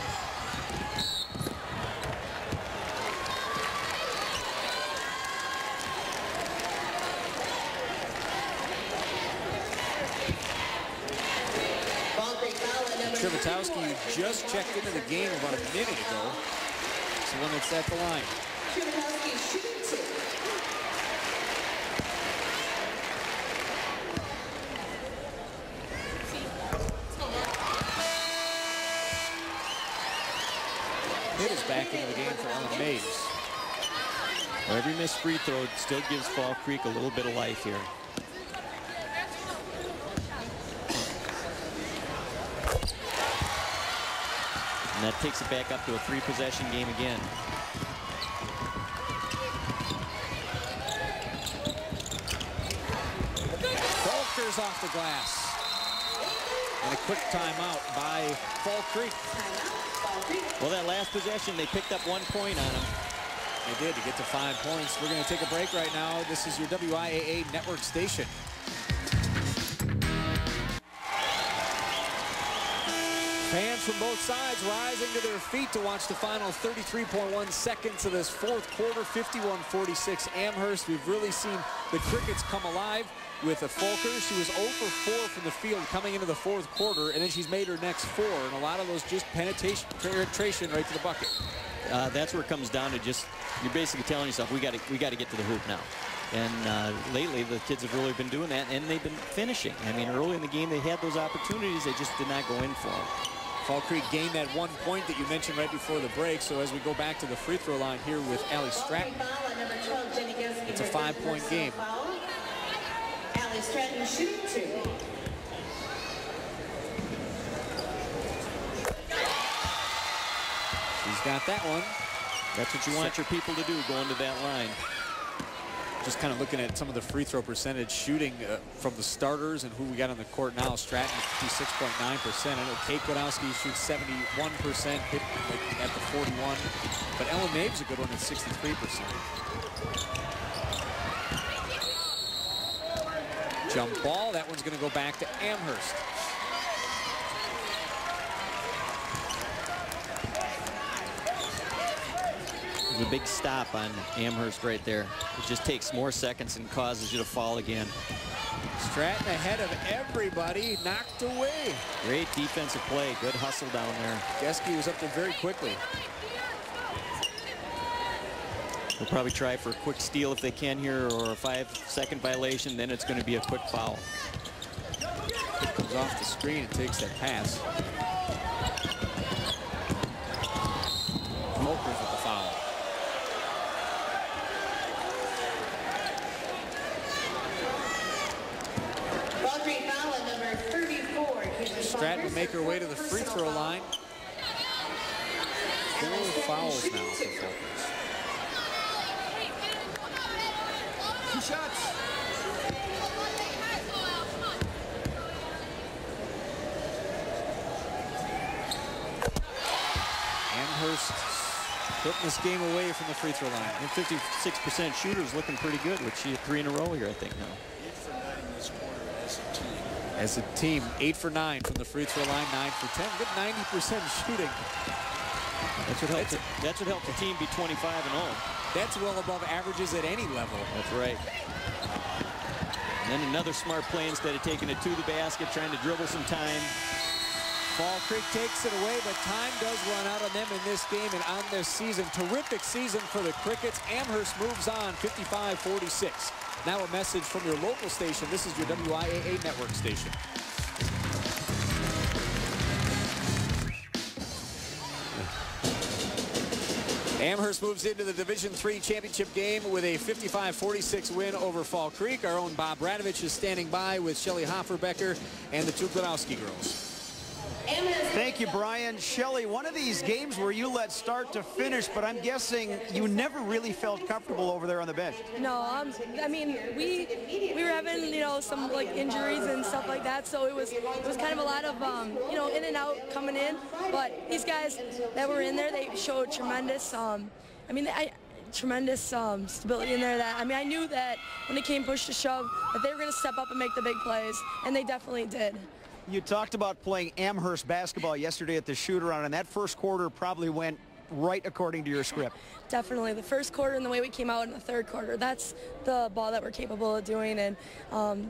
Speaker 2: Tributowski, who just checked into the game about a minute ago, is the one that's at the line. Pitt is back into the game for Ellen Maves.
Speaker 3: Well, every missed free throw still gives Fall Creek a little bit of life here. And that takes it back up to a three-possession game again.
Speaker 2: Folkers off the glass. And a quick timeout by Fall Creek.
Speaker 3: Well, that last possession, they picked up 1 point on them.
Speaker 2: They did to get to 5 points. We're going to take a break right now. This is your WIAA network station. Fans from both sides rising to their feet to watch the final 33.1 seconds of this fourth quarter, 51-46 Amherst. We've really seen the Crickets come alive with a Falker. She was 0 for 4 from the field coming into the fourth quarter, and then she's made her next 4, and a lot of those just penetration right to the bucket.
Speaker 3: That's where it comes down to just, you're basically telling yourself, we got to get to the hoop now. And lately, the kids have really been doing that, and they've been finishing. I mean, early in the game, they had those opportunities. They just did not go in for them.
Speaker 2: Fall Creek gained that 1 point that you mentioned right before the break. So as we go back to the free throw line here with Allie Stratton, it's a 5-point game.
Speaker 4: Allie Stratton shooting 2.
Speaker 2: She's got that one.
Speaker 3: That's what you want your people to do, going to that line.
Speaker 2: Just kind of looking at some of the free throw percentage shooting from the starters and who we got on the court now. Stratton 56.9%. I know Kate Godowski shoots 71%, hit at the 41. But Ellen Maeve's a good one at 63%. Jump ball. That one's going to go back to Amherst.
Speaker 3: A big stop on Amherst right there. It just takes more seconds and causes you to fall again.
Speaker 2: Stratton ahead of everybody, knocked away.
Speaker 3: Great defensive play, good hustle down there.
Speaker 2: Geske was up there very quickly.
Speaker 3: They'll probably try for a quick steal if they can here, or a 5-second violation, then it's going to be a quick foul.
Speaker 2: Comes off the screen and takes that pass. Smokers with the foul. Stratton will make her way to the free throw line. 4 fouls now for Falkers.
Speaker 6: 2 shots.
Speaker 2: Amherst putting this game away from the free throw line.
Speaker 3: And 56% shooters looking pretty good, with she 3 in a row here, I think, now.
Speaker 6: 8 for 9 this quarter as a team.
Speaker 2: As a team, 8 for 9 from the free throw line, 9 for 10. Good 90% shooting.
Speaker 3: That's what helps a team be 25-0.
Speaker 2: That's well above averages at any level.
Speaker 3: That's right. And then another smart play, instead of taking it to the basket, trying to dribble some time.
Speaker 2: Fall Creek takes it away, but time does run out on them in this game and on this season. Terrific season for the Crickets. Amherst moves on 55-46. Now a message from your local station. This is your WIAA network station. Amherst moves into the Division III championship game with a 55-46 win over Fall Creek. Our own Bob Radovich is standing by with Shelly Hofferbecker and the 2 Godowski girls.
Speaker 7: Thank you, Brian. Shelly, one of these games where you let start to finish, but I'm guessing you never really felt comfortable over there on the bench.
Speaker 8: No, I mean, we were having, you know, some like injuries and stuff like that, so it was kind of a lot of, you know, in and out coming in. But these guys that were in there, they showed tremendous, tremendous stability in there. That I knew that when it came push to shove, that they were going to step up and make the big plays, and they definitely did.
Speaker 7: You talked about playing Amherst basketball yesterday at the shoot-around, and that first quarter probably went right according to your script.
Speaker 8: Definitely. The first quarter and the way we came out in the third quarter, that's the ball that we're capable of doing, and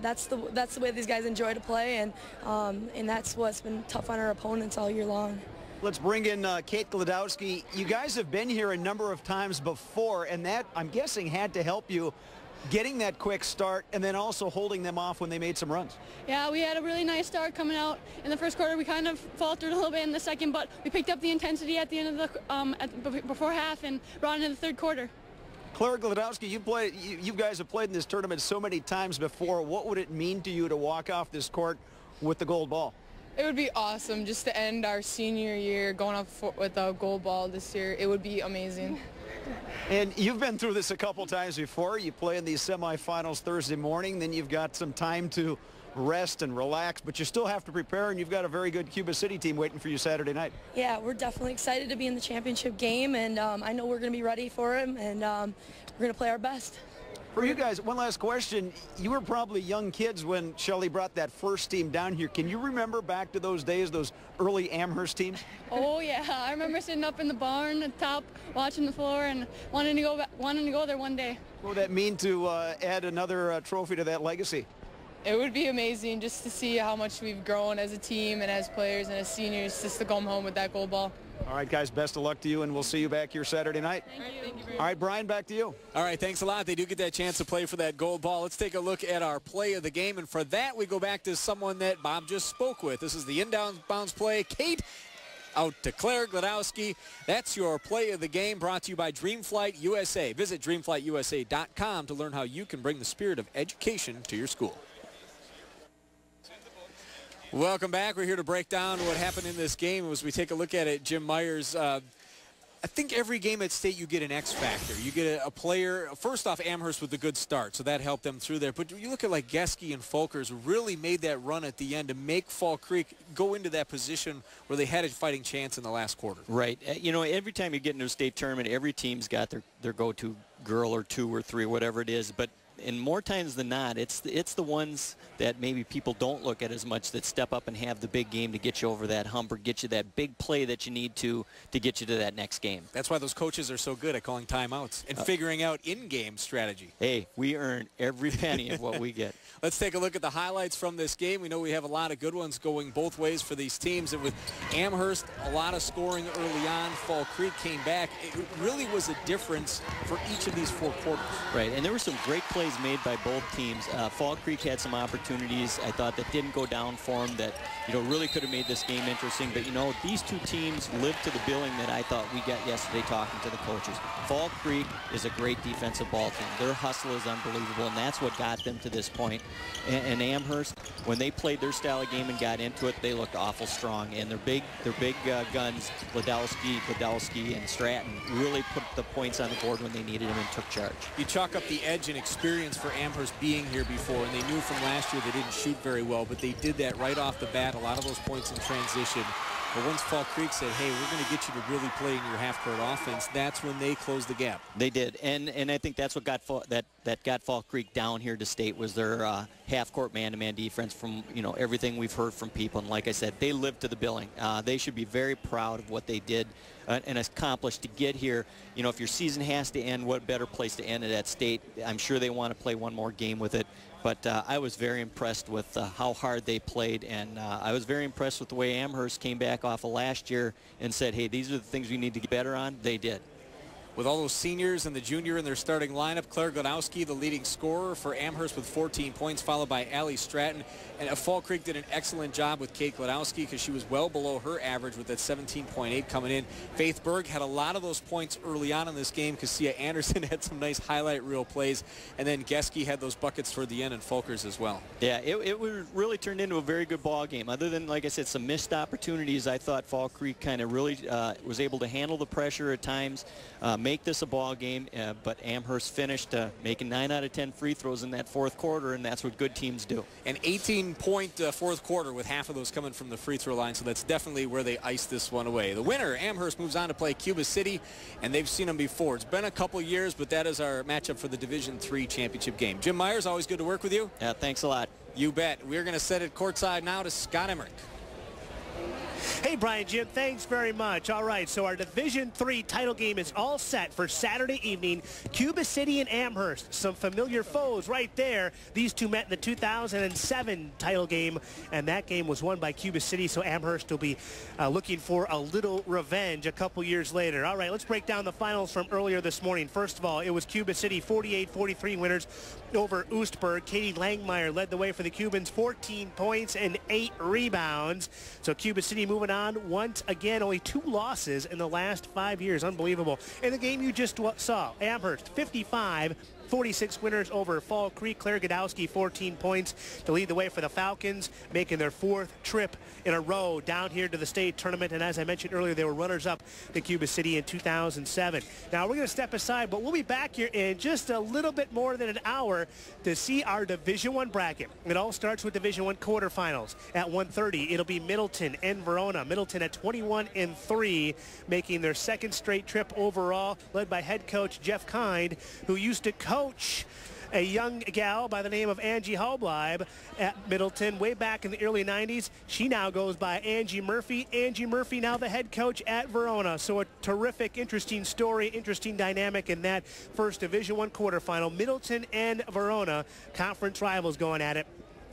Speaker 8: that's the way these guys enjoy to play, and that's what's been tough on our opponents all year long.
Speaker 7: Let's bring in Kate Godowski. You guys have been here a number of times before, and that, I'm guessing, had to help you getting that quick start and then also holding them off when they made some runs.
Speaker 9: Yeah, we had a really nice start coming out in the first quarter. We kind of faltered a little bit in the second, but we picked up the intensity at the end of the before half and brought it in the third quarter.
Speaker 7: Claire Godowski, you guys have played in this tournament so many times before. What would it mean to you to walk off this court with the gold ball?
Speaker 10: It would be awesome just to end our senior year going off with a gold ball this year. It would be amazing.
Speaker 7: And you've been through this a couple times before. You play in these semifinals Thursday morning, then you've got some time to rest and relax, but you still have to prepare, and you've got a very good Cuba City team waiting for you Saturday night.
Speaker 8: Yeah, we're definitely excited to be in the championship game, and I know we're going to be ready for him, and we're going to play our best.
Speaker 7: For you guys, one last question. You were probably young kids when Shelley brought that first team down here. Can you remember back to those days, those early Amherst teams?
Speaker 9: Oh yeah, I remember sitting up in the barn at the top, watching the floor, and wanting to go there one day.
Speaker 7: What would that mean to add another trophy to that legacy?
Speaker 10: It would be amazing just to see how much we've grown as a team and as players and as seniors, just to come home with that gold ball.
Speaker 7: All right, guys, best of luck to you, and we'll see you back here Saturday night.
Speaker 10: Thank you.
Speaker 7: All right, Brian, back to you.
Speaker 2: All right, thanks a lot. They do get that chance to play for that gold ball. Let's take a look at our play of the game, and for that, we go back to someone that Bob just spoke with. This is the inbounds play. Kate out to Claire Gladowski. That's your play of the game, brought to you by Dreamflight USA. Visit dreamflightUSA.com to learn how you can bring the spirit of education to your school. Welcome back. We're here to break down what happened in this game as we take a look at it. Jim Myers, I think every game at state you get an X factor. You get a player, first off, Amherst with a good start, so that helped them through there. But you look at like Geske and Folkers really made that run at the end to make Fall Creek go into that position where they had a fighting chance in the last quarter.
Speaker 3: Right. You know, every time you get into a state tournament, every team's got their go-to girl or two or three, whatever it is. But and more times than not, it's the ones that maybe people don't look at as much that step up and have the big game to get you over that hump or get you that big play that you need to get you to that next game.
Speaker 2: That's why those coaches are so good at calling timeouts and figuring out in-game strategy.
Speaker 3: Hey, we earn every penny of what we get.
Speaker 2: Let's take a look at the highlights from this game. We know we have a lot of good ones going both ways for these teams. And with Amherst, a lot of scoring early on. Fall Creek came back. It really was a difference for each of these four quarters.
Speaker 3: Right, and there were some great plays made by both teams. Fall Creek had some opportunities, I thought, that didn't go down for them that, you know, really could have made this game interesting. But, you know, these two teams lived to the billing that I thought we got yesterday talking to the coaches. Fall Creek is a great defensive ball team. Their hustle is unbelievable, and that's what got them to this point. And Amherst, when they played their style of game and got into it, they looked awful strong. And their big guns, Gladowski, and Stratton, really put the points on the board when they needed them and took charge.
Speaker 2: You chalk up the edge and experience for Amherst being here before, and they knew from last year they didn't shoot very well, but they did that right off the bat, a lot of those points in transition. But once Fall Creek said, hey, we're going to get you to really play in your half-court offense, that's when they closed the gap.
Speaker 3: They did, and I think that's what got Fall Creek down here to state was their half-court man-to-man defense from, you know, everything we've heard from people. And like I said, they lived to the billing. They should be very proud of what they did and accomplished to get here. You know, if your season has to end, what better place to end it at state? I'm sure they want to play one more game with it. But I was very impressed with how hard they played, and I was very impressed with the way Amherst came back off of last year and said, hey, these are the things we need to get better on. They did.
Speaker 2: With all those seniors and the junior in their starting lineup, Claire Gladowski, the leading scorer for Amherst with 14 points, followed by Allie Stratton. And Fall Creek did an excellent job with Kate Gladowski because she was well below her average with that 17.8 coming in. Faith Berg had a lot of those points early on in this game. Cassia Anderson had some nice highlight reel plays. And then Geske had those buckets toward the end, and Folkers as well.
Speaker 3: Yeah, it really turned into a very good ball game. Other than, like I said, some missed opportunities, I thought Fall Creek kind of really was able to handle the pressure at times, make this a ball game, but Amherst finished making 9 out of 10 free throws in that fourth quarter, and that's what good teams do.
Speaker 2: An 18-point fourth quarter with half of those coming from the free throw line, so that's definitely where they iced this one away. The winner, Amherst, moves on to play Cuba City, and they've seen them before. It's been a couple years, but that is our matchup for the Division III championship game. Jim Myers, always good to work with you.
Speaker 3: Yeah, thanks a lot.
Speaker 2: You bet. We're going to set it courtside now to Scott Emmerich.
Speaker 1: Hey, Brian, Jim, thanks very much. All right, so our Division III title game is all set for Saturday evening. Cuba City and Amherst, some familiar foes right there. These two met in the 2007 title game, and that game was won by Cuba City, so Amherst will be looking for a little revenge a couple years later. All right, let's break down the finals from earlier this morning. First of all, it was Cuba City 48-43 winners over Oostburg. Katie Langmeyer led the way for the Cubans, 14 points and 8 rebounds. So Cuba City moving on once again, only 2 losses in the last 5 years. Unbelievable. In the game you just saw, Amherst 55-46 winners over Fall Creek. Claire Gladowski 14 points to lead the way for the Falcons, making their 4th trip in a row down here to the state tournament. And as I mentioned earlier, they were runners-up to Cuba City in 2007. Now we're going to step aside, but we'll be back here in just a little bit more than an hour to see our Division I bracket. It all starts with Division I quarterfinals at 1:30. It'll be Middleton and Verona. Middleton at 21-3, making their 2nd straight trip overall, led by head coach Jeff Kind, who used to coach a young gal by the name of Angie Halbleib at Middleton way back in the early 90s. She now goes by Angie Murphy. Angie Murphy now the head coach at Verona. So a terrific, interesting story, interesting dynamic in that first Division I quarterfinal. Middleton and Verona, conference rivals, going at it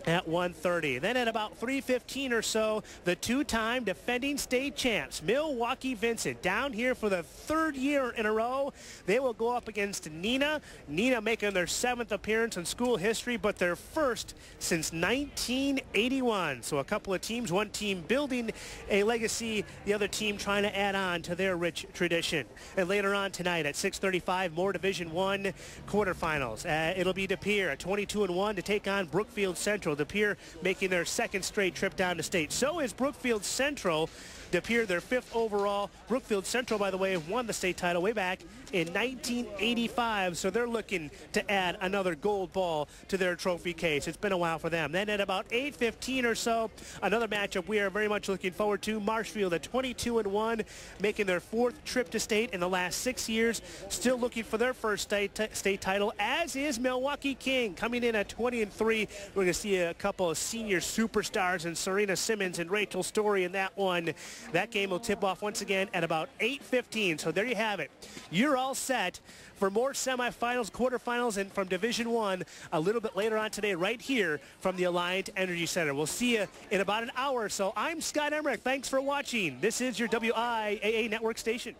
Speaker 1: at 1:30. Then at about 3:15 or so, the two-time defending state champs, Milwaukee Vincent, down here for the third year in a row. They will go up against Neenah. Neenah making their 7th appearance in school history, but their first since 1981. So a couple of teams, one team building a legacy, the other team trying to add on to their rich tradition. And later on tonight at 6:35, more Division I quarterfinals. It'll be De Pere at 22-1 to take on Brookfield Central. De Pere making their 2nd straight trip down to state. So is Brookfield Central. De Pere, their 5th overall. Brookfield Central, by the way, won the state title way back in 1985, so they're looking to add another gold ball to their trophy case. It's been a while for them. Then at about 8:15 or so, another matchup we are very much looking forward to. Marshfield at 22-1, making their 4th trip to state in the last 6 years. Still looking for their first state title, as is Milwaukee King, coming in at 20-3. We're going to see a couple of senior superstars in Serena Simmons and Rachel Story in that one. That game will tip off once again at about 8:15. So there you have it. You're all set for more semifinals, quarterfinals, and from Division I a little bit later on today right here from the Alliant Energy Center. We'll see you in about an hour or so. I'm Scott Emmerich. Thanks for watching. This is your WIAA Network station.